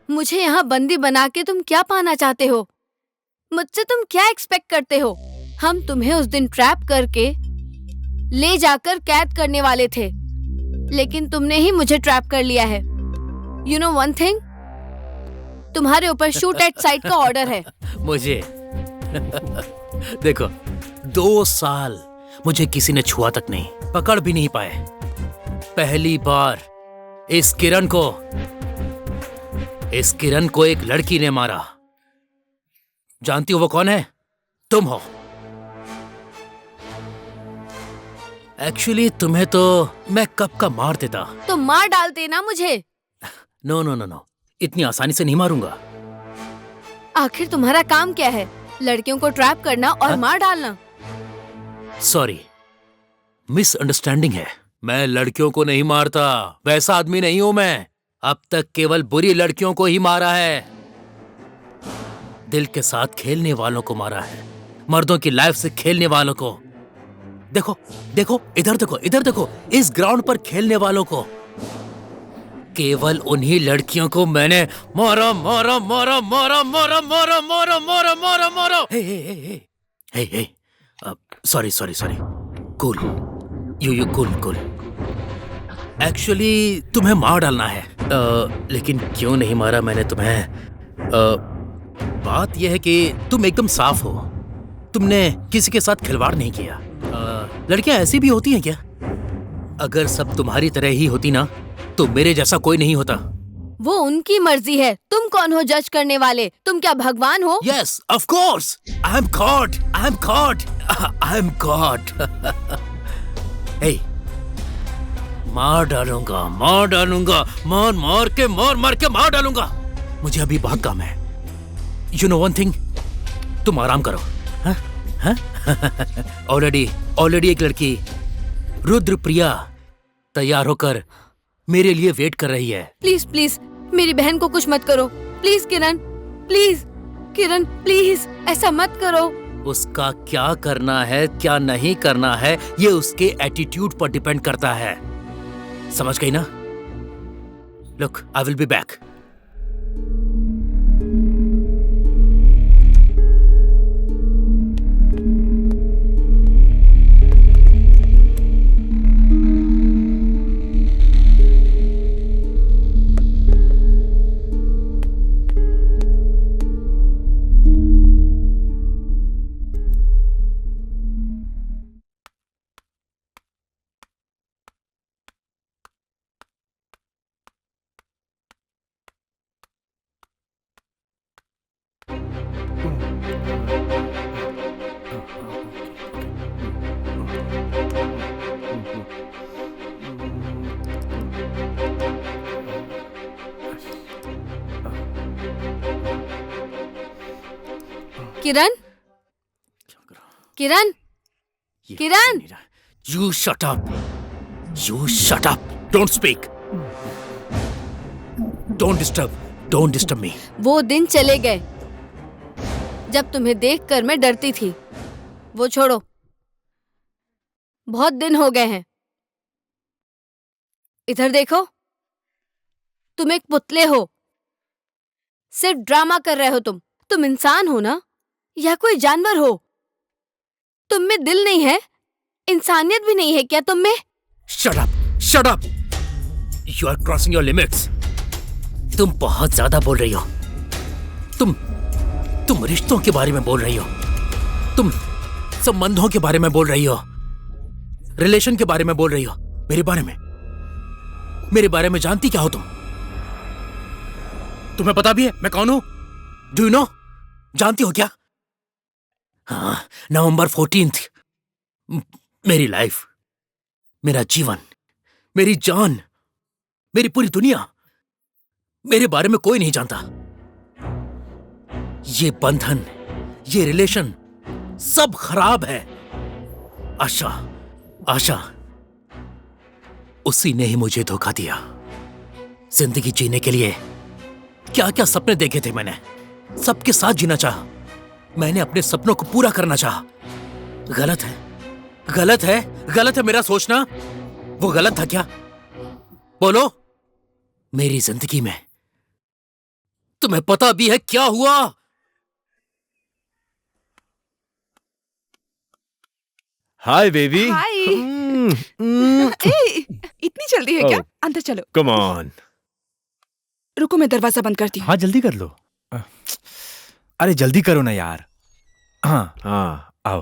मुझे यहाँ बंदी बना के तुम क्या पाना चाहते हो? मुझसे तुम क्या एक्सपेक्ट करते हो? हम तुम्हें उस दिन ट्रैप करके ले जाकर कैद करने वाले थे, लेकिन तुमने ही मुझे ट्रैप कर लिया है। यू नो वन थिंग, तुम्हारे ऊपर शूट एट साइट का ऑर्डर है। मुझे देखो, 2 साल मुझे किसी ने छुआ तक नहीं, पकड़ भी नहीं पाए। पहली बार इस किरण को एक लड़की ने मारा। जानती हो वो कौन है? तुम हो। एक्चुअली तुम्हें तो मैं कब का मार देता। तो मार डालते ना मुझे। नो नो नो नो, इतनी आसानी से नहीं मारूंगा। आखिर तुम्हारा काम क्या है? लड़कियों को ट्रैप करना और मार डालना? सॉरी, मिसअंडरस्टैंडिंग है। मैं लड़कियों को नहीं मारता, वैसा आदमी नहीं हूं मैं। अब तक केवल बुरी लड़कियों को ही मारा है। दिल के साथ खेलने वालों को मारा है, मर्दों की लाइफ से खेलने वालों को। देखो देखो, इधर देखो, इधर देखो, इस ग्राउंड पर खेलने वालों को। केवल उन्हीं लड़कियों को मैंने मारा मारा मारा मारा मारा मारा मारा मारा मारा मारा। Hey hey hey hey hey, sorry sorry sorry, cool, you cool cool. Actually तुम्हें मार डालना है, लेकिन क्यों नहीं मारा मैंने तुम्हें? बात यह है कि तुम एकदम साफ हो, तुमने किसी के साथ खिलवाड़ नहीं किया। लड़कियां ऐसी भी होती हैं क्या? अगर सब तुम्हारी तरह ही होती ना, तो मेरे जैसा कोई नहीं होता। वो उनकी मर्जी है, तुम कौन हो जज करने वाले? तुम क्या भगवान हो? Yes, of course. I am God. I am God. I am God. Hey, मार डालूंगा, मार डालूंगा, मार मार के मार डालूंगा। मुझे अभी बहुत काम है। You know one thing? तुम आराम करो। हाँ? हाँ? ऑलरेडी एक लड़की, रुद्रप्रिया, तैयार होकर मेरे लिए वेट कर रही है। प्लीज प्लीज मेरी बहन को कुछ मत करो। Please Kiran, please Kiran, please ऐसा मत करो। उसका क्या करना है, क्या नहीं करना है, ये उसके एटीट्यूड पर डिपेंड करता है। समझ गई ना? Look, I will be back. Kiran, Kiran, Kiran. You shut up. You shut up. Don't speak. Don't disturb me. वो दिन चले गए जब तुम्हें देखकर मैं डरती थी। वो छोड़ो, बहुत दिन हो गए हैं। इधर देखो, तुम एक पुतले हो, सिर्फ ड्रामा कर रहे हो। तुम इंसान हो ना, या कोई जानवर हो? तुम में दिल नहीं है, इंसानियत भी नहीं है क्या तुम में? Shut up. Shut up. You are crossing your limits. तुम बहुत ज्यादा बोल रही हो। तुम रिश्तों के बारे में बोल रही हो। तुम संबंधों के बारे में बोल रही हो। रिलेशन के बारे में बोल रही हो। मेरे बारे में जानती क्या हो तुम? तुम्हें पता भी है मैं कौन हूं? Do you know? जानती हो क्या? हाँ, नवंबर 14th, मेरी लाइफ, मेरा जीवन, मेरी जान, मेरी पूरी दुनिया, मेरे बारे में कोई नहीं जानता। ये बंधन, ये रिलेशन सब खराब है। आशा, उसी ने ही मुझे धोखा दिया। जिंदगी जीने के लिए क्या क्या सपने देखे थे मैंने, सबके साथ जीना चाहा। मैंने अपने सपनों को पूरा करना चाहा। गलत है मेरा सोचना। वो गलत था क्या? बोलो। मेरी जिंदगी में तुम्हें पता भी है क्या हुआ? Hi baby. हाय। इतनी जल्दी है क्या? अंदर चलो। Come on. रुको, मैं दरवाजा बंद करती हूँ। हाँ जल्दी कर लो। अरे जल्दी करो ना यार। हाँ हाँ आओ।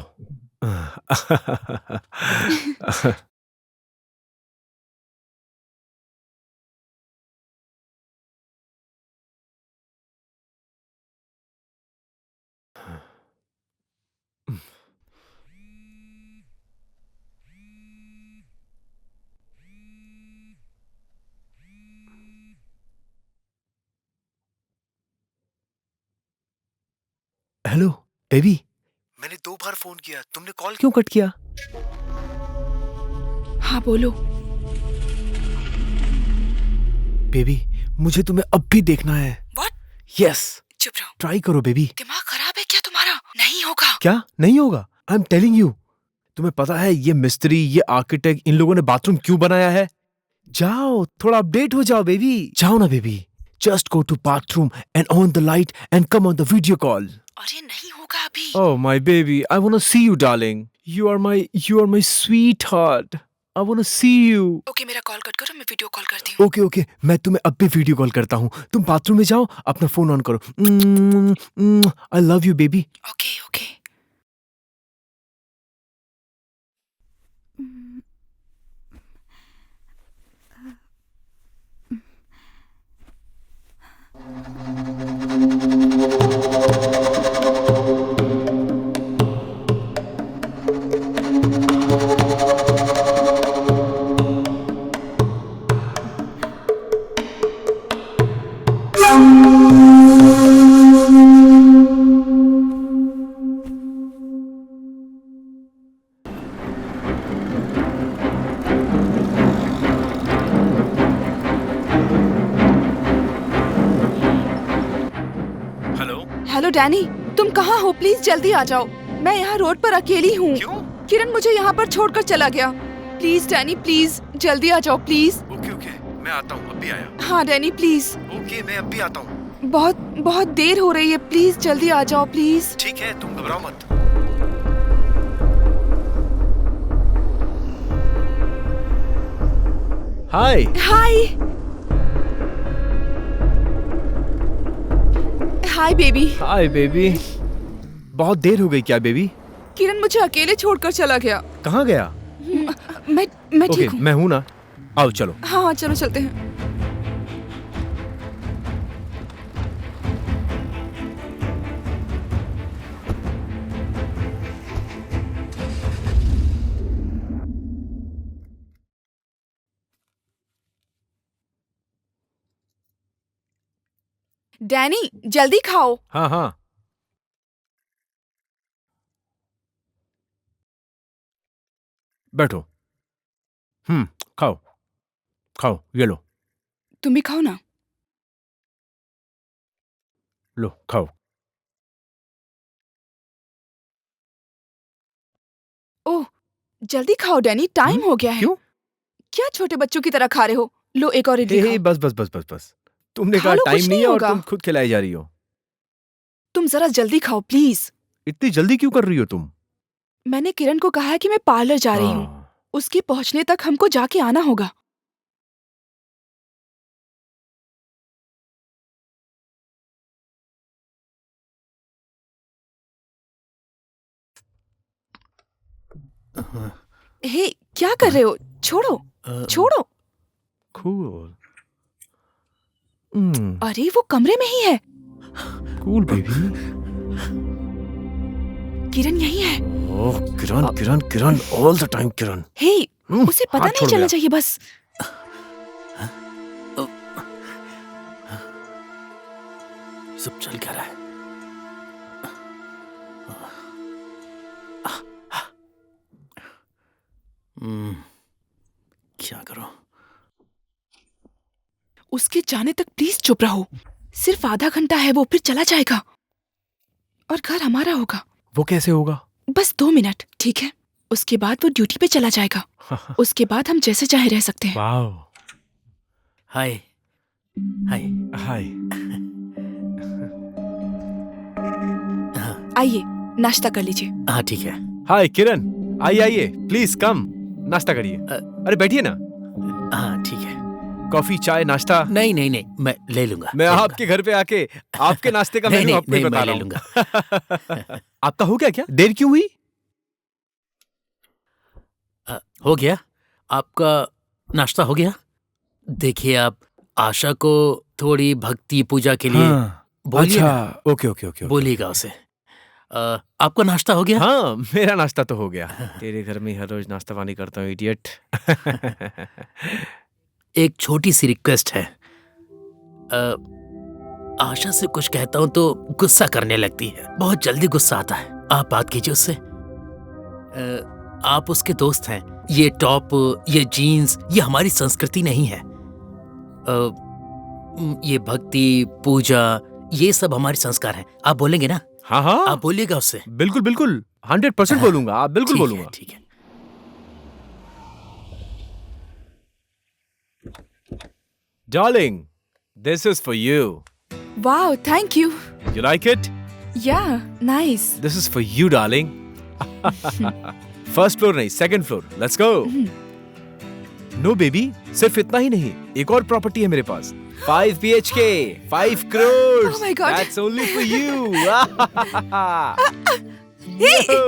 Hello baby. मैंने 2 बार फोन किया, तुमने कॉल क्यों कट किया? हाँ बोलो। बेबी मुझे तुम्हें अब भी देखना है। What? यस। चुप रहो। ट्राई करो बेबी। दिमाग खराब है क्या तुम्हारा? नहीं होगा। क्या नहीं होगा? I am telling you. तुम्हें पता है ये मिस्त्री, ये आर्किटेक्ट, इन लोगों ने बाथरूम क्यों बनाया है? जाओ थोड़ा अपडेट हो जाओ बेबी। जाओ ना baby. Just go to bathroom and on the light and come on the video call. अरे नहीं होगा अभी। Oh my baby, I wanna see you darling. You are my sweetheart. I wanna see you. Okay, मेरा call cut करो, मैं video call करती हूँ। Okay मैं तुम्हें अब भी वीडियो कॉल करता हूँ। तुम बाथरूम में जाओ, अपना फोन ऑन करो। I love you baby. Okay. Hello Danny, तुम कहाँ हो? प्लीज जल्दी आ जाओ। मैं यहाँ रोड पर अकेली हूँ। क्यों? किरण मुझे यहाँ पर छोड़कर चला गया। प्लीज डैनी, प्लीज जल्दी आ जाओ प्लीज। ओके मैं आता हूँ, अभी आया। हाँ डैनी प्लीज। ओके मैं अभी आता हूँ। बहुत देर हो रही है, प्लीज जल्दी आ जाओ प्लीज। ठीक है, तुम घबराओ मत। Hi. Hi baby. Hi baby. बहुत देर हो गई क्या बेबी? किरण मुझे अकेले छोड़कर चला गया। कहाँ गया? मैं ओके ठीक हूँ। मैं हूँ ना, आओ चलो। हाँ चलो चलते हैं। डैनी जल्दी खाओ। हाँ बैठो। खाओ खाओ, ये लो तुम भी खाओ ना। लो खाओ। ओह, जल्दी खाओ डैनी, टाइम हो गया है। क्यों? क्या छोटे बच्चों की तरह खा रहे हो? लो एक और इडली हे खाओ। बस बस बस बस बस। तुमने खा कहा लो, टाइम कुछ नहीं नहीं है और होगा। तुम खुद खिलाई जा रही हो। तुम जरा जल्दी खाओ प्लीज। इतनी जल्दी क्यों कर रही हो तुम? मैंने किरण को कहा है कि मैं पार्लर जा रही हूँ। हाँ। उसके पहुंचने तक हमको जाके आना होगा। हे, क्या कर रहे हो? छोड़ो, छोड़ो। कूल। अरे वो कमरे में ही है। Cool baby. किरण यही है। ओह Kiran Kiran Kiran, all the time किरण। हे, उसे पता हाथ नहीं छोड़ चलना मेरा। चाहिए बस। सब चल क्या रहा है? क्या करूं? उसके जाने तक प्लीज चुप रहो। सिर्फ आधा घंटा है वो, फिर चला जाएगा और घर हमारा होगा। वो कैसे होगा? बस 2 मिनट, ठीक है? उसके बाद वो ड्यूटी पे चला जाएगा। उसके बाद हम जैसे चाहे रह सकते हैं। वाओ। हाय हाय। हाय। आइए नाश्ता कर लीजिए। हाँ ठीक है। हाय किरण, आइए आइए, प्लीज कम, नाश्ता करिए। अरे बैठिए ना। हाँ ठीक है। कॉफी चाय नाश्ता? नहीं नहीं नहीं, मैं ले लूंगा। मैं आपके घर पे आके आपके नाश्ते का मेन्यू आपको ही बता रहा हूँ। आपका हो गया क्या? देर क्यों हुई? हो गया। आपका नाश्ता हो गया? देखिए आप आशा को थोड़ी भक्ति पूजा के लिए बोलिए अच्छा, ना। Okay okay okay. बोलिएगा उसे। आपका नाश्ता हो गया? हाँ मेरा नाश्ता तो हो गया। तेरे घर में हर रोज नाश्ता पानी करता हूँ, इडियट। एक छोटी सी रिक्वेस्ट है। आशा से कुछ कहता हूं तो गुस्सा करने लगती है, बहुत जल्दी गुस्सा आता है। आप बात कीजिए उससे। आप उसके दोस्त हैं। ये टॉप, ये जीन्स, ये हमारी संस्कृति नहीं है। ये भक्ति पूजा, ये सब हमारे संस्कार हैं। आप बोलेंगे ना? हाँ हाँ, आप बोलिएगा उससे। बिल्कुल बिल्कुल, 100% बोलूंगा। आप बिल्कुल ठीक है, बोलूंगा। ठीक है। Darling, this is for you. Wow, thank you. You like it? Yeah, nice. This is for you, darling. First floor नहीं, second floor. Let's go. No baby, सिर्फ इतना ही नहीं, एक और प्रॉपर्टी है मेरे पास। 5 BHK, 5 crores. Oh my God. That's only for you. Hey! Yo.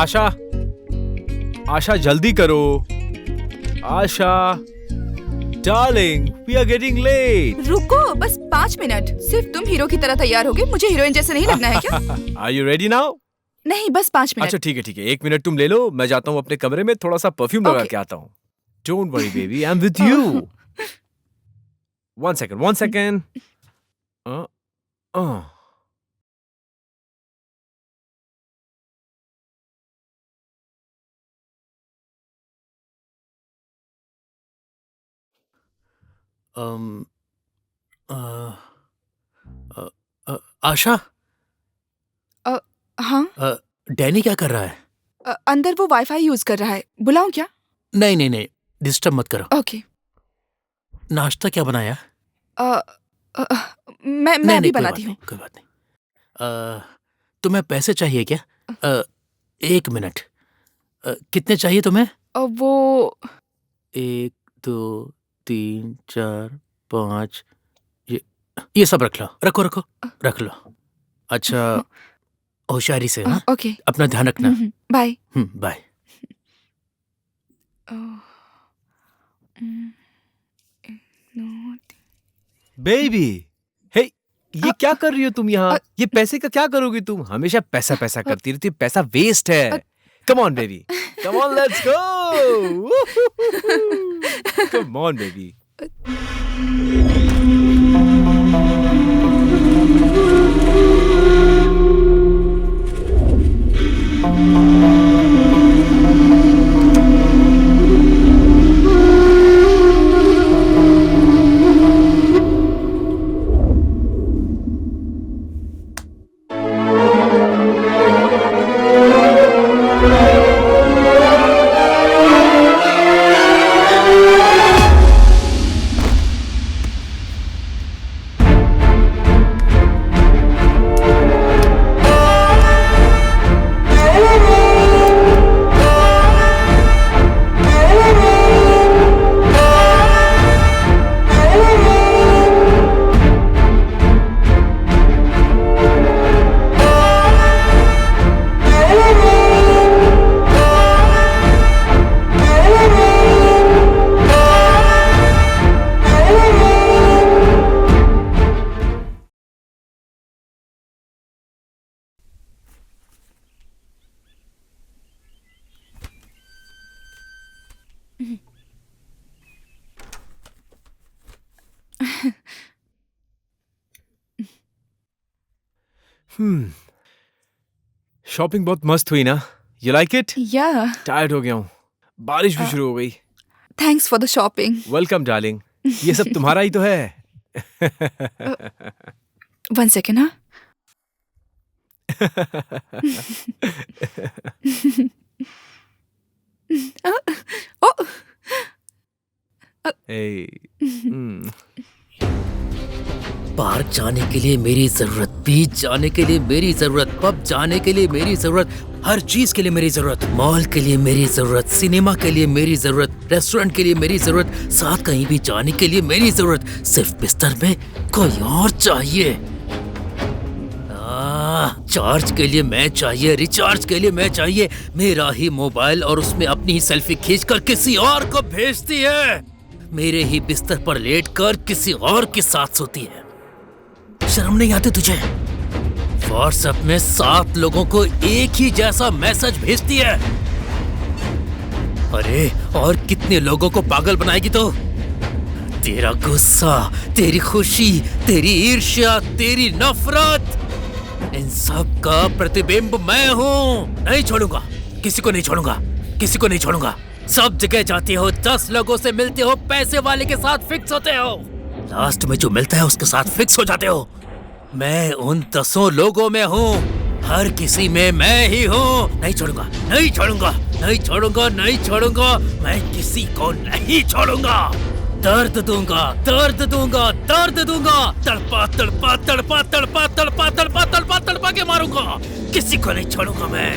आशा, आशा जल्दी करो। Asha, darling, we are getting late. रुको, बस 5 मिनट। सिर्फ तुम हीरो की तरह तैयार होगे, मुझे हीरोइन जैसे नहीं लगना है क्या? Are you ready now? नहीं, बस 5 मिनट। अच्छा ठीक है ठीक है, 1 मिनट तुम ले लो, मैं जाता हूँ अपने कमरे में, थोड़ा सा परफ्यूम लगा Okay. के आता हूँ। Don't worry baby, I am with you. 1 second 1 second. Um, uh, Asha, हाँ, डैनी क्या कर रहा है? अंदर वो वाईफाई यूज कर रहा है। बुलाऊं क्या? नहीं नहीं नहीं, डिस्टर्ब मत करो। ओके। नाश्ता क्या बनाया? मैं नहीं, अभी नहीं, कोई बनाती बात हूँ। नहीं, कोई बात नहीं। तुम्हें पैसे चाहिए क्या? 1 मिनट। कितने चाहिए तुम्हें? वो 1 2 3 4 5 ये सब रख लो, रखो रखो रख लो। अच्छा, होशियारी से, हाँ? ओके। अपना ध्यान रखना। बाय। बाय। बेबी, हे, ये क्या कर रही हो तुम यहाँ? ये पैसे का क्या करोगी तुम? हमेशा पैसा पैसा करती रहती है, पैसा वेस्ट है। Come on baby, come on, let's go. Come on baby. Shopping बहुत मस्त हुई ना? You like it? Yeah. Tired हो गया हूँ। बारिश भी शुरू हो गई। Thanks for the shopping. Welcome darling. ये सब तुम्हारा ही तो है। 1 second, हाँ? Oh. Hey. पार्क जाने के लिए मेरी जरूरत, बीच जाने के लिए मेरी जरूरत, पब जाने के लिए मेरी जरूरत, हर चीज के लिए मेरी जरूरत, मॉल के लिए मेरी जरूरत, सिनेमा के लिए मेरी जरूरत, रेस्टोरेंट के लिए मेरी जरूरत, साथ कहीं भी जाने के लिए मेरी जरूरत। सिर्फ बिस्तर में कोई और चाहिए। चार्ज के लिए मैं चाहिए, रिचार्ज के लिए मैं चाहिए। मेरा ही मोबाइल और उसमें अपनी ही सेल्फी खींचकर किसी और को भेजती है। मेरे ही बिस्तर पर लेटकर किसी और के साथ सोती है। शर्म नहीं आती तुझे? व्हाट्सएप में 7 लोगों को एक ही जैसा मैसेज भेजती है। अरे और कितने लोगों को पागल बनाएगी तो? तेरा गुस्सा, तेरी खुशी, तेरी ईर्ष्या, तेरी नफरत, इन सब का प्रतिबिंब मैं हूँ। नहीं छोड़ूंगा, किसी को नहीं छोड़ूंगा, किसी को नहीं छोड़ूंगा। सब जगह जाते हो, 10 लोगों से मिलते हो, पैसे वाले के साथ फिक्स होते हो, लास्ट में जो मिलता है उसके साथ फिक्स हो जाते हो। मैं उन 10 लोगों में हूँ, हर किसी में मैं ही हूँ। नहीं छोड़ूंगा, नहीं छोड़ूंगा, नहीं छोड़ूंगा, नहीं छोड़ूंगा, मैं किसी को नहीं छोड़ूंगा। दर्द दूंगा, दर्द दूंगा, दर्द दूंगा, तड़पा तड़पा तड़पा तड़पा तड़पा तड़पा तड़पा तड़पा के मारूंगा। किसी को नहीं छोड़ूंगा मैं।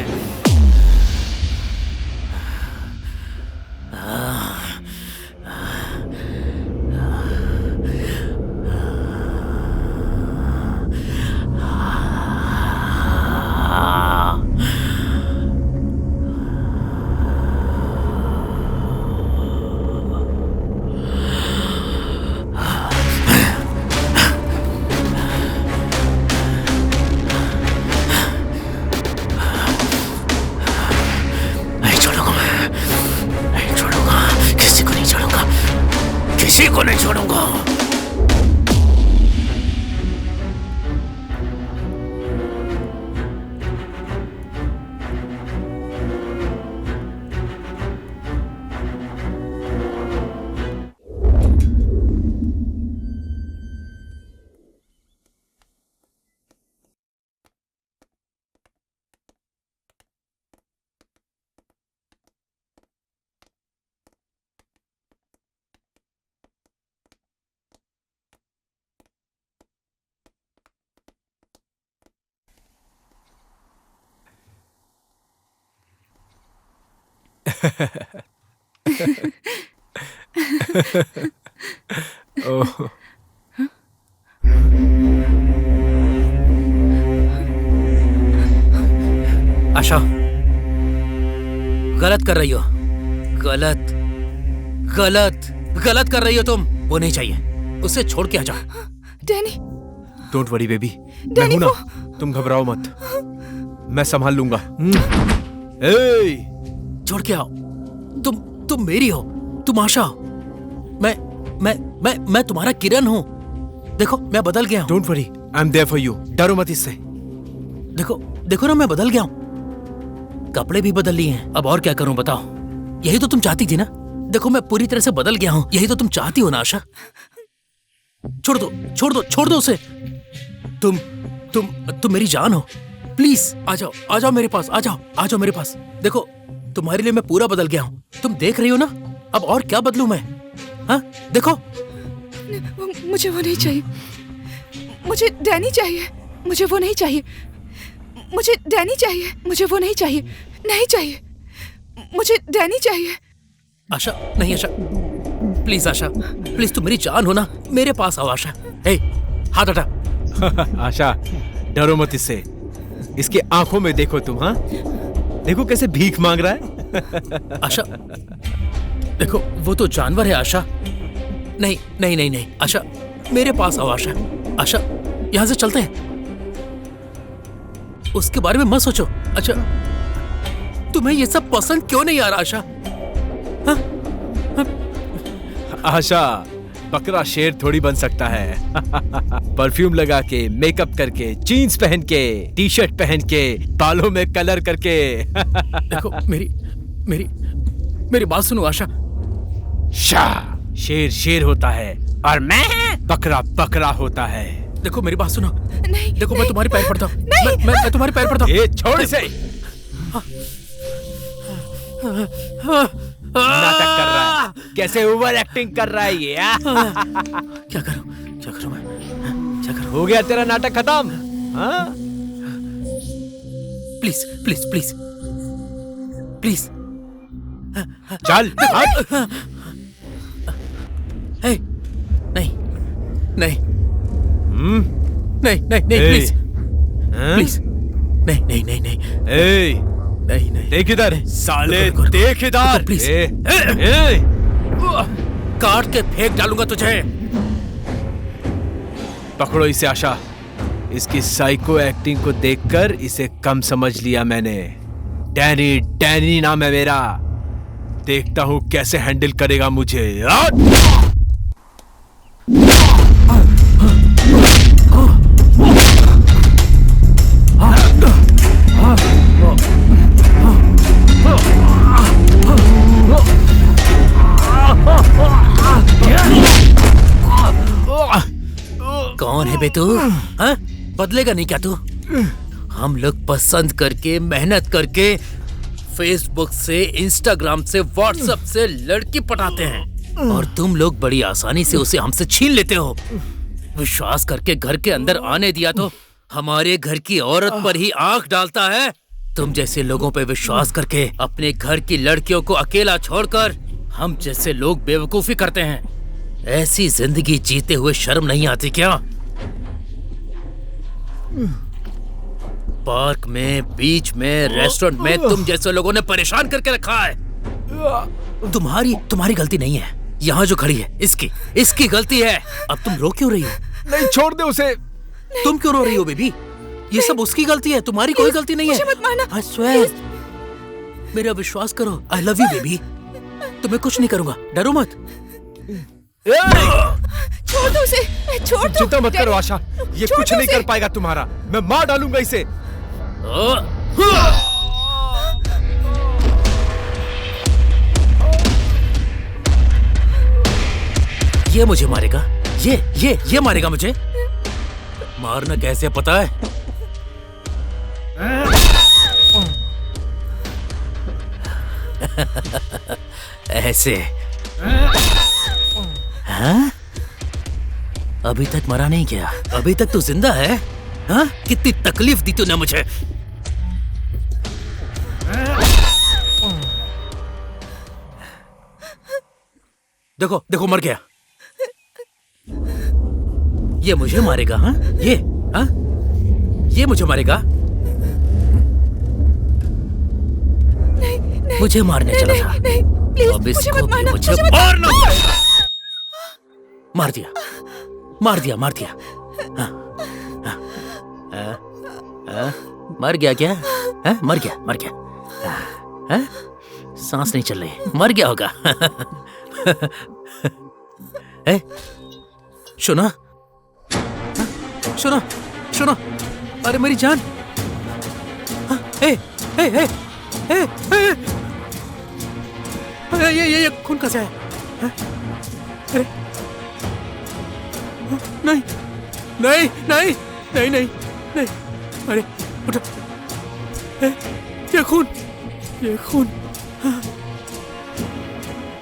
किसी को नहीं छोड़ूंगा। ओह, आशा, गलत कर रही हो। गलत गलत गलत कर रही हो तुम। वो नहीं चाहिए, उसे छोड़ के आ जा। डैनी, डोंट वरी बेबी, मैं डैनी हूं ना, तुम घबराओ मत, मैं संभाल लूंगा। ए, छोड़ के आओ। तुम मेरी हो, तुम आशा हो। मैं तुम्हारा किरण हूं। देखो मैं बदल गया हूं। Don't worry, I am there for you, डरो मत इससे। देखो ना, मैं बदल गया हूं। कपड़े भी बदल लिए हैं, अब और क्या करूं बताओ। यही तो तुम चाहती थी ना। देखो मैं पूरी तरह से बदल गया हूं, यही तो तुम चाहती हो ना आशा। छोड़ दो उसे। तुम मेरी जान हो। प्लीज आ जाओ मेरे पास, आ जाओ मेरे पास। देखो तुम्हारे लिए मैं पूरा बदल गया हूं, तुम देख रही हो ना। अब और क्या बदलूं मैं? हाँ देखो। मुझे वो नहीं चाहिए, मुझे डैनी चाहिए। मुझे वो नहीं चाहिए, मुझे डैनी चाहिए। मुझे वो नहीं चाहिए, नहीं चाहिए, मुझे डैनी चाहिए। आशा, नहीं आशा, प्लीज आशा, प्लीज तुम मेरी जान हो ना, मेरे पास आओ आशा। ए, हाथ हटा। आशा, डरो मत इससे, इसकी आंखों में देखो तुम। हाँ देखो कैसे भीख मांग रहा है। आशा, देखो वो तो जानवर है आशा। नहीं आशा, मेरे पास आओ आशा। आशा, यहां से चलते हैं। उसके बारे में मत सोचो। अच्छा, तुम्हें ये सब पसंद क्यों नहीं आ रहा आशा? हाँ? आशा, बकरा शेर थोड़ी बन सकता है। परफ्यूम लगा के, मेकअप करके, जीन्स पहन के, टी शर्ट पहन के, बालों में कलर करके। देखो मेरी बात सुनो आशा। शेर होता है और मैं बकरा होता है। देखो मेरी बात सुनो। नहीं, देखो मैं तुम्हारे पैर पड़ता हूँ। नहीं। मैं तुम्हारे पैर पड़ता हूँ। ए, छोड़ इसे। नाटक कर रहा है, कैसे ओवर एक्टिंग कर रहा है ये। क्या करूं मैं? क्या करूं? हो गया तेरा नाटक खत्म। हाँ? प्लीज चल। नहीं प्लीज नहीं देख इधर साले, रुको, देख इधर प्लीज। काट के फेंक डालूंगा तुझे। पकड़ो इसे आशा, इसकी साइको एक्टिंग को देखकर इसे कम समझ लिया मैंने। डैनी नाम है मेरा, देखता हूं कैसे हैंडल करेगा मुझे। कौन है बे तू? हाँ? बदलेगा नहीं क्या तू? हम लोग पसंद करके, मेहनत करके, फेसबुक से, इंस्टाग्राम से, व्हाट्सएप से लड़की पटाते हैं और तुम लोग बड़ी आसानी से उसे हमसे छीन लेते हो। विश्वास करके घर के अंदर आने दिया तो हमारे घर की औरत पर ही आंख डालता है। तुम जैसे लोगों पे विश्वास करके अपने घर की लड़कियों को अकेला छोड़कर हम जैसे लोग बेवकूफी करते हैं। ऐसी जिंदगी जीते हुए शर्म नहीं आती क्या? पार्क में, बीच में, रेस्टोरेंट में तुम जैसे लोगों ने परेशान करके रखा है। तुम्हारी गलती नहीं है। यहाँ जो खड़ी है इसकी गलती है। अब तुम रो क्यों रही हो? नहीं, छोड़ दे उसे। तुम क्यों रो रही हो बेबी? ये सब उसकी गलती है, तुम्हारी कोई गलती नहीं है। मुझे मत मारना। I swear, मेरा विश्वास करो। I love you baby. तुम्हें कुछ नहीं करूंगा, डरो मत। छोड़ दो उसे, छोड़ दो। चिंता मत करो आशा, ये छोड़ कुछ दो नहीं उसे। कर पाएगा तुम्हारा। मैं मार डालूंगा इसे। ये मुझे मारेगा, ये मारेगा मुझे। मारना कैसे पता है? ऐसे। हाँ? अभी तक मरा नहीं क्या? अभी तक तो जिंदा है। हाँ? कितनी तकलीफ दी तूने मुझे। देखो मर गया। ये मुझे मारेगा? हाँ, ये मुझे मारेगा? नहीं, मुझे मारने चला था। प्लीज अब मुझे इसको मत मारना, मुझे मुझे मत मारना पड़ेगा। मार दिया। मर गया क्या? मर गया। सांस नहीं चल रही, मर गया होगा। सुनो, अरे मेरी जान। ये खून कैसे है? अरे नहीं, अरे उठो। ये खून,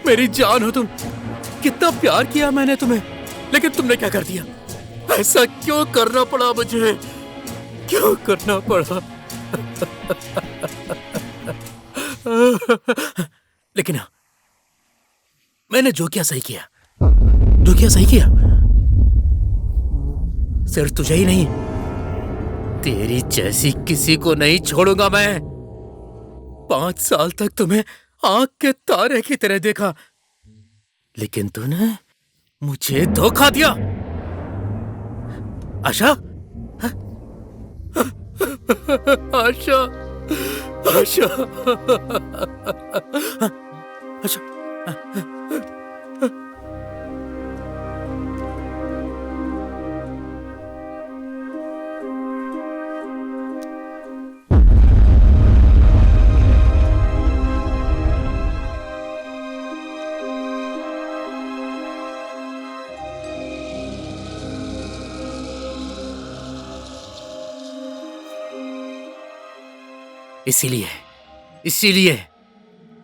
मेरी जान हो तुम। कितना प्यार किया मैंने तुम्हें, लेकिन तुमने क्या कर दिया? ऐसा क्यों करना पड़ा मुझे? क्यों करना पड़ा? लेकिन मैंने जो किया सही किया। सिर्फ तुझे ही नहीं, तेरी जैसी किसी को नहीं छोड़ूंगा मैं। 5 साल तक तुम्हें आंख के तारे की तरह देखा, लेकिन तूने मुझे धोखा दिया। आशा,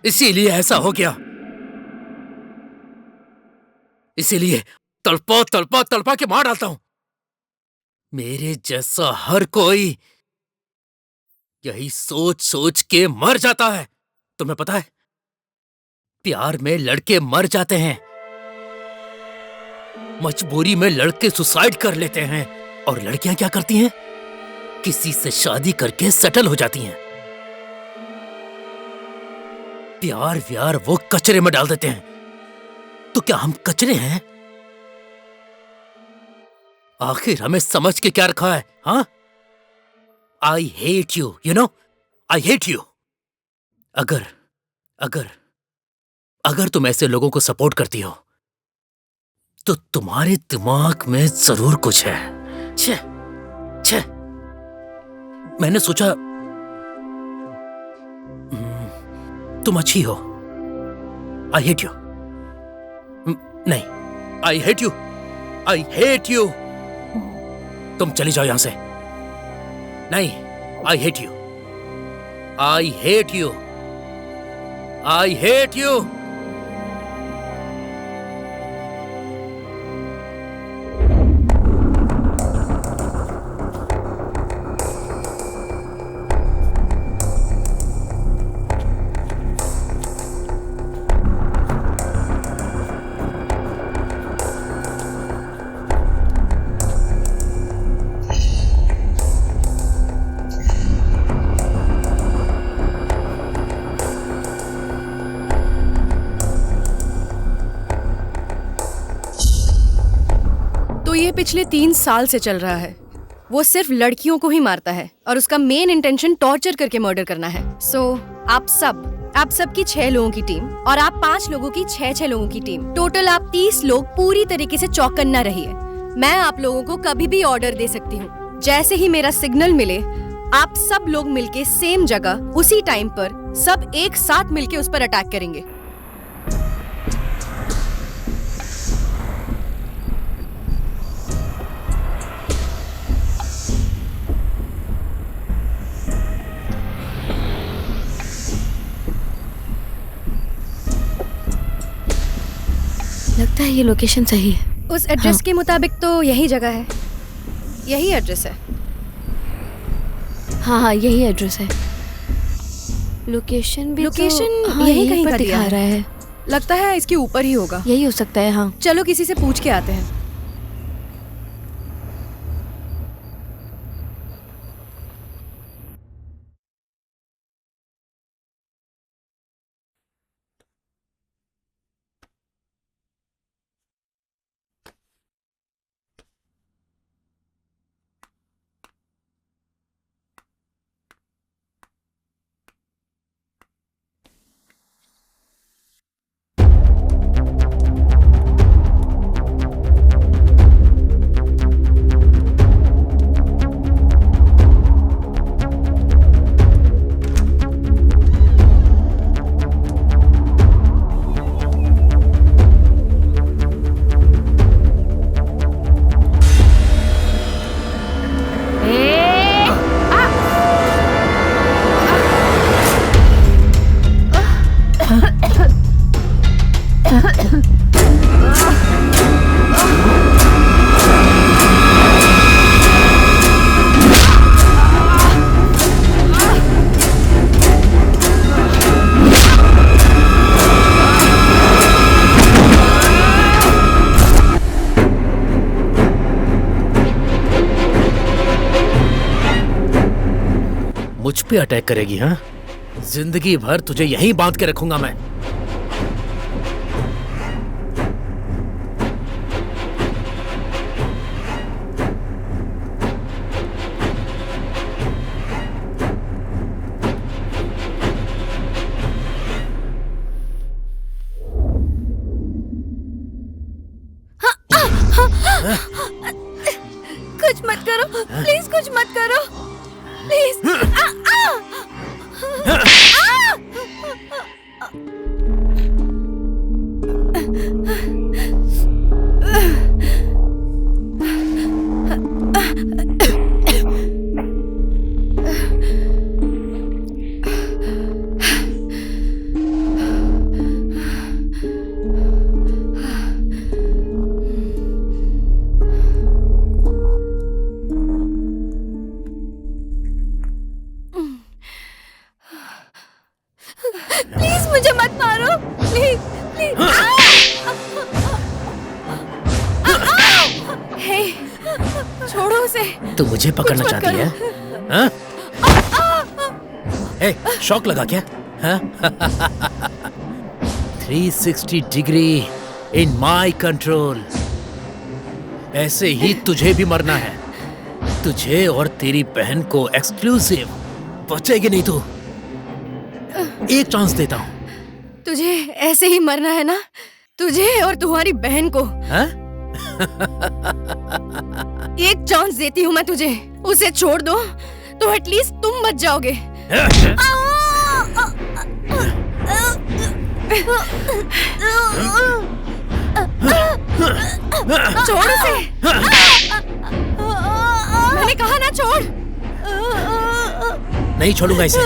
इसीलिए ऐसा हो गया। इसीलिए तड़पा के मार डालता हूं। मेरे जैसा हर कोई यही सोच के मर जाता है। तुम्हें पता है, प्यार में लड़के मर जाते हैं, मजबूरी में लड़के सुसाइड कर लेते हैं, और लड़कियां क्या करती हैं? किसी से शादी करके सेटल हो जाती हैं। प्यार व्यार वो कचरे में डाल देते हैं। तो क्या हम कचरे हैं? आखिर हमें समझ के क्या रखा है? हाँ, I hate you, you know, I hate you. अगर तुम ऐसे लोगों को सपोर्ट करती हो तो तुम्हारे दिमाग में जरूर कुछ है। छे, मैंने सोचा तुम अच्छी हो। I hate you. नहीं, आई हेट यू। तुम चली जाओ यहां से। नहीं, आई हेट यू। ये पिछले 3 साल से चल रहा है। वो सिर्फ लड़कियों को ही मारता है और उसका मेन इंटेंशन टॉर्चर करके मर्डर करना है। सो आप सब की 6 लोगों की टीम और आप 5 लोगों की 6 लोगों की टीम, टोटल आप 30 लोग पूरी तरीके से चौकन्ना रहिए। मैं आप लोगों को कभी भी ऑर्डर दे सकती हूँ। जैसे ही मेरा सिग्नल मिले, आप सब लोग मिलके सेम जगह उसी टाइम पर सब एक साथ मिलके उस पर अटैक करेंगे। लगता है ये लोकेशन सही है। उस एड्रेस के मुताबिक तो यही जगह है, यही एड्रेस है। हाँ, यही एड्रेस है। लोकेशन यही कहीं पर दिखा रहा है। लगता है इसके ऊपर ही होगा। यही हो सकता है। हाँ, चलो किसी से पूछ के आते हैं। पे अटैक करेगी? हाँ, जिंदगी भर तुझे यहीं बांध के रखूंगा मैं। कुछ मत करो प्लीज, कुछ मत करो प्लीज। प्लीज मुझे मत मारो, प्लीज प्लीज। हे, छोड़ो उसे। तू मुझे पकड़ना कुछ मत चाहती है? हाँ? ए, शॉक लगा क्या? हाँ? 360 डिग्री इन माय कंट्रोल। ऐसे ही तुझे भी मरना है। तुझे और तेरी बहन को एक्सक्लूसिव। बचेगी नहीं तू। एक चांस देता हूँ। तुझे ऐसे ही मरना है ना? तुझे और तुम्हारी बहन को। हाँ? एक चांस देती हूँ मैं तुझे। उसे छोड़ दो तो एटलीस्ट तुम बच जाओगे। छोड़ उसे। मैंने कहा ना छोड़। नहीं छोड़ूंगा इसे।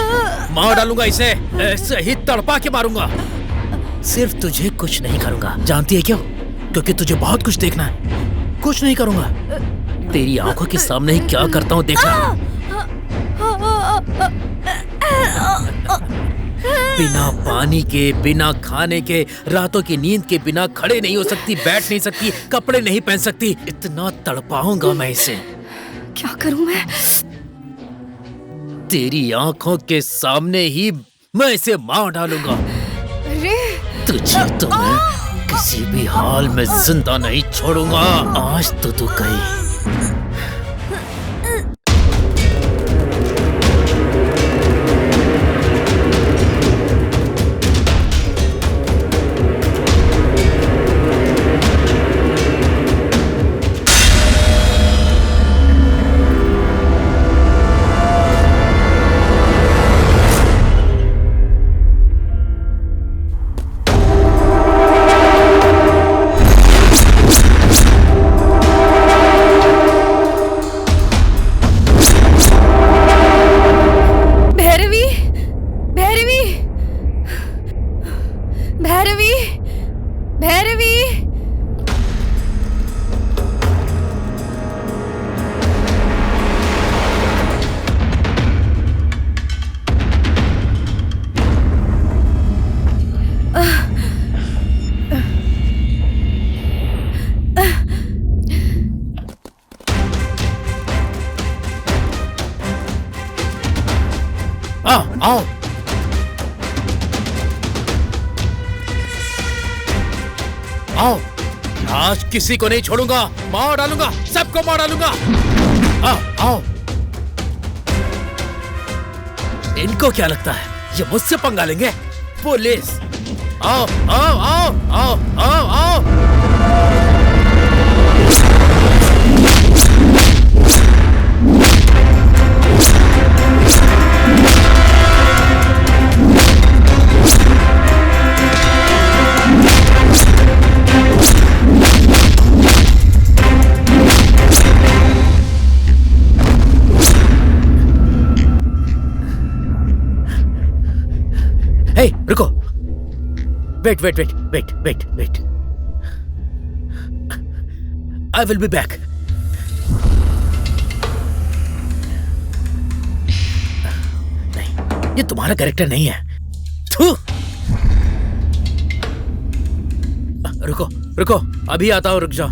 मार डालूंगा इसे। ऐसे ही तड़पा के मारूंगा। सिर्फ तुझे कुछ नहीं करूंगा। जानती है क्यों? क्योंकि तुझे बहुत कुछ देखना है। कुछ नहीं करूंगा। तेरी आंखों के सामने ही क्या करता हूँ देखना। बिना पानी के, बिना खाने के, रातों की नींद के बिना खड़े नहीं हो सकती, बैठ नहीं सकती, कपड़े नहीं पहन सकती। इतना तड़पाऊंगा मैं इसे। क्या करूं मैं? तेरी आंखों के सामने ही मैं इसे मार डालूंगा। अरे तुझे तो मैं किसी भी हाल में जिंदा नहीं छोड़ूंगा। आज तो तू गई। आओ। आओ, आज किसी को नहीं छोड़ूंगा। मार डालूंगा, सबको मार डालूंगा। आओ आओ। इनको क्या लगता है ये मुझसे पंगा लेंगे? पुलिस। आओ आओ आओ आओ आओ आओ। Hey, रुको। Wait, wait, wait, wait, wait, wait. I will be back. नहीं, ये तुम्हारा कैरेक्टर नहीं है। थू। रुको, रुको, अभी आता हूँ, रुक जाओ।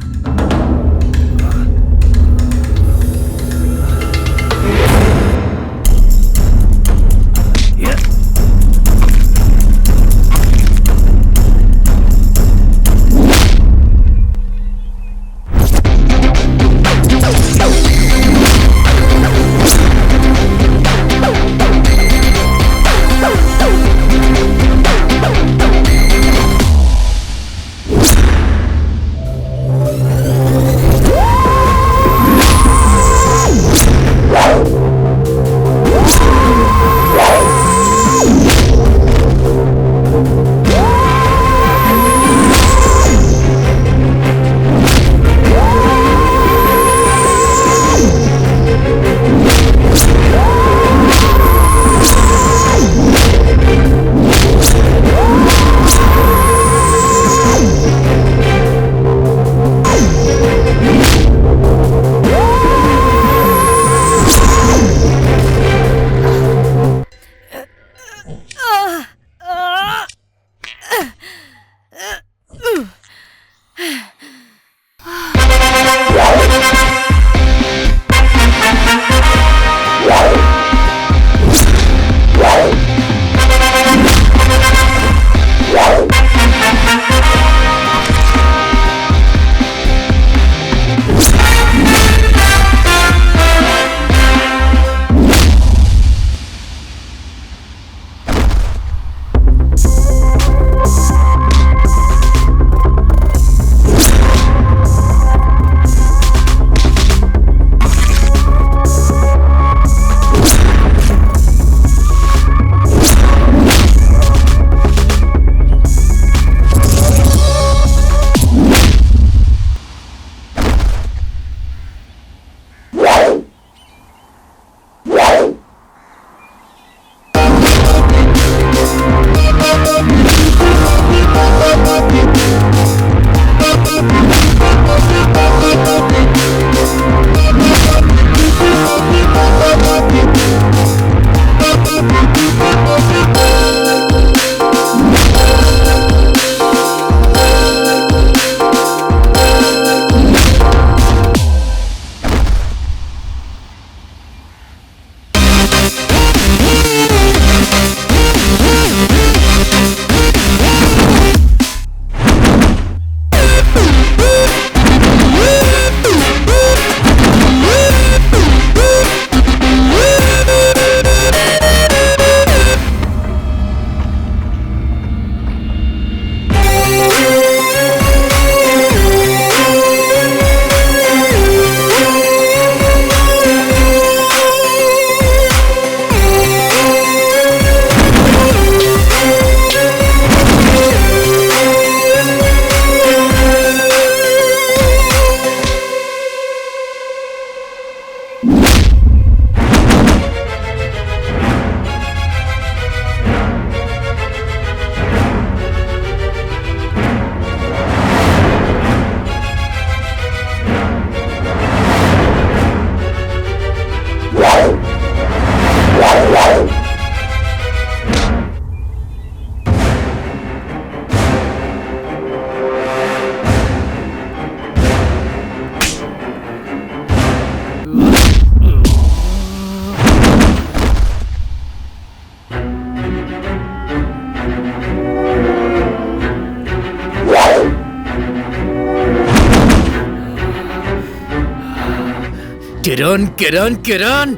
किरण किरण किरण।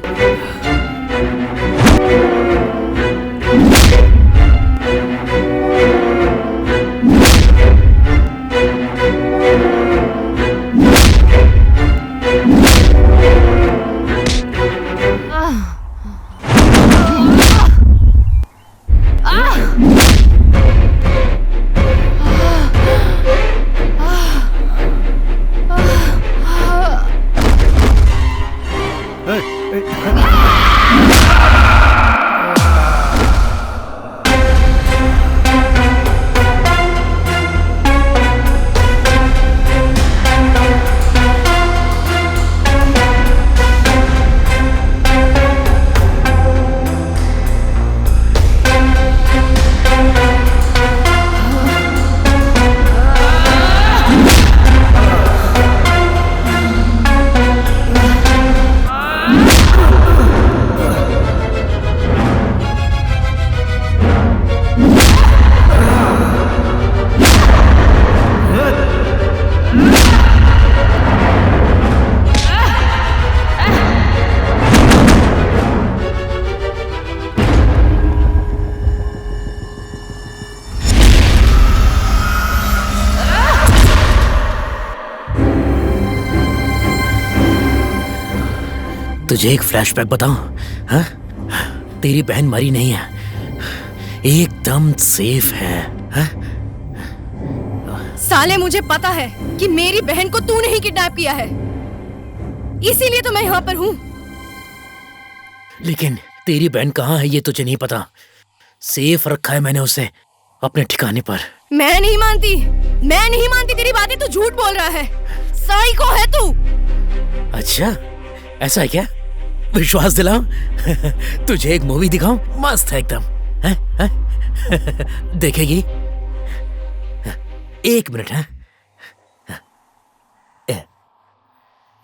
तुझे एक फ्लैशबैक बताऊं? हाँ? तेरी बहन मरी नहीं है, एकदम सेफ है। हाँ? साले, मुझे पता है कि मेरी बहन को तूने ही किडनैप किया है, इसीलिए तो मैं यहाँ पर हूँ। लेकिन तेरी बहन कहाँ है ये तुझे नहीं पता। सेफ रखा है मैंने उसे अपने ठिकाने पर। मैं नहीं मानती तेरी बातें, तू झूठ बोल रहा है। साइको है तू। अच्छा, ऐसा है क्या? विश्वास दिलाऊं? तुझे एक मूवी दिखाऊं? मस्त है एकदम। देखेगी? एक मिनट।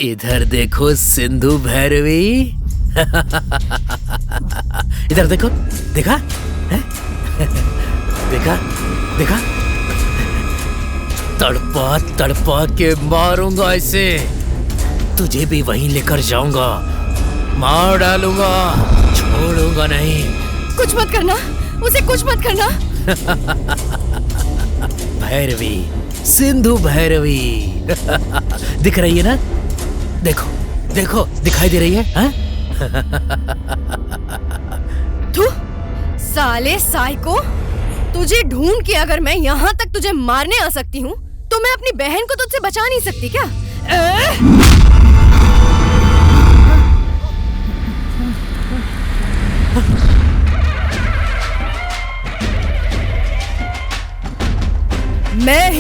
इधर देखो सिंधु भैरवी। इधर देखो, देखा? देखा? तड़पा तड़पा के मारूंगा इसे। तुझे भी वहीं लेकर जाऊंगा, मार डालूंगा, छोड़ूंगा नहीं। कुछ मत करना, उसे कुछ मत करना। भैरवी, सिंधु भैरवी। दिख रही है ना? देखो, दिखाई दे रही है? हाँ? तू साले साइको, तुझे ढूंढ के अगर मैं यहाँ तक तुझे मारने आ सकती हूँ, तो मैं अपनी बहन को तुझसे बचा नहीं सकती क्या? मैं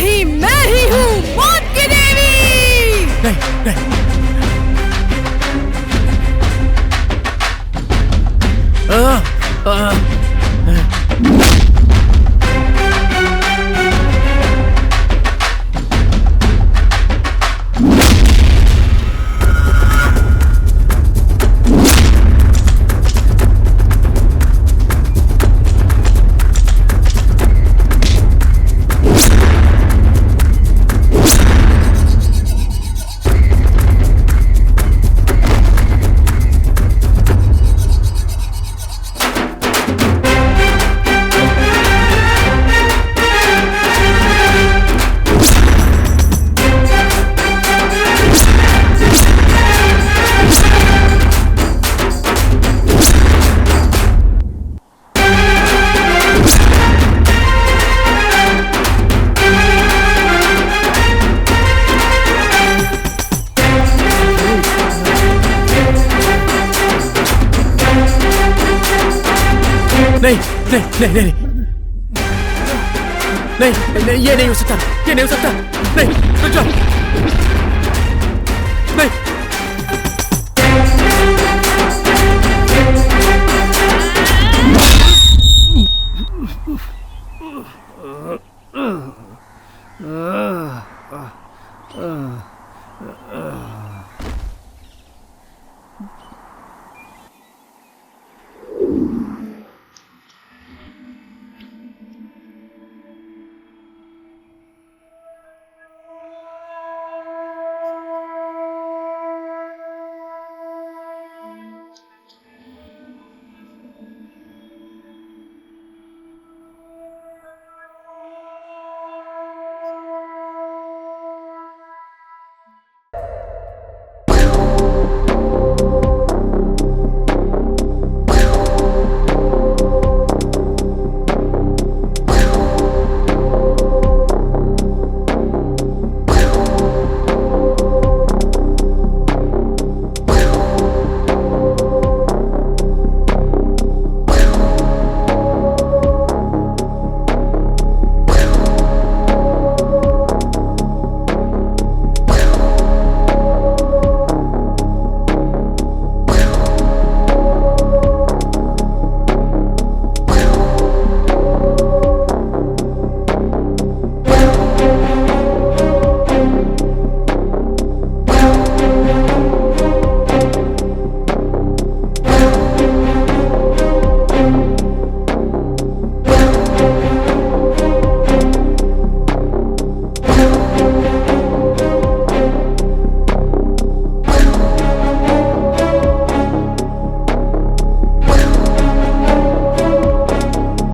ही हूँ मौत की देवी। नहीं, ये नहीं हो सकता, नहीं, रुक जाओ।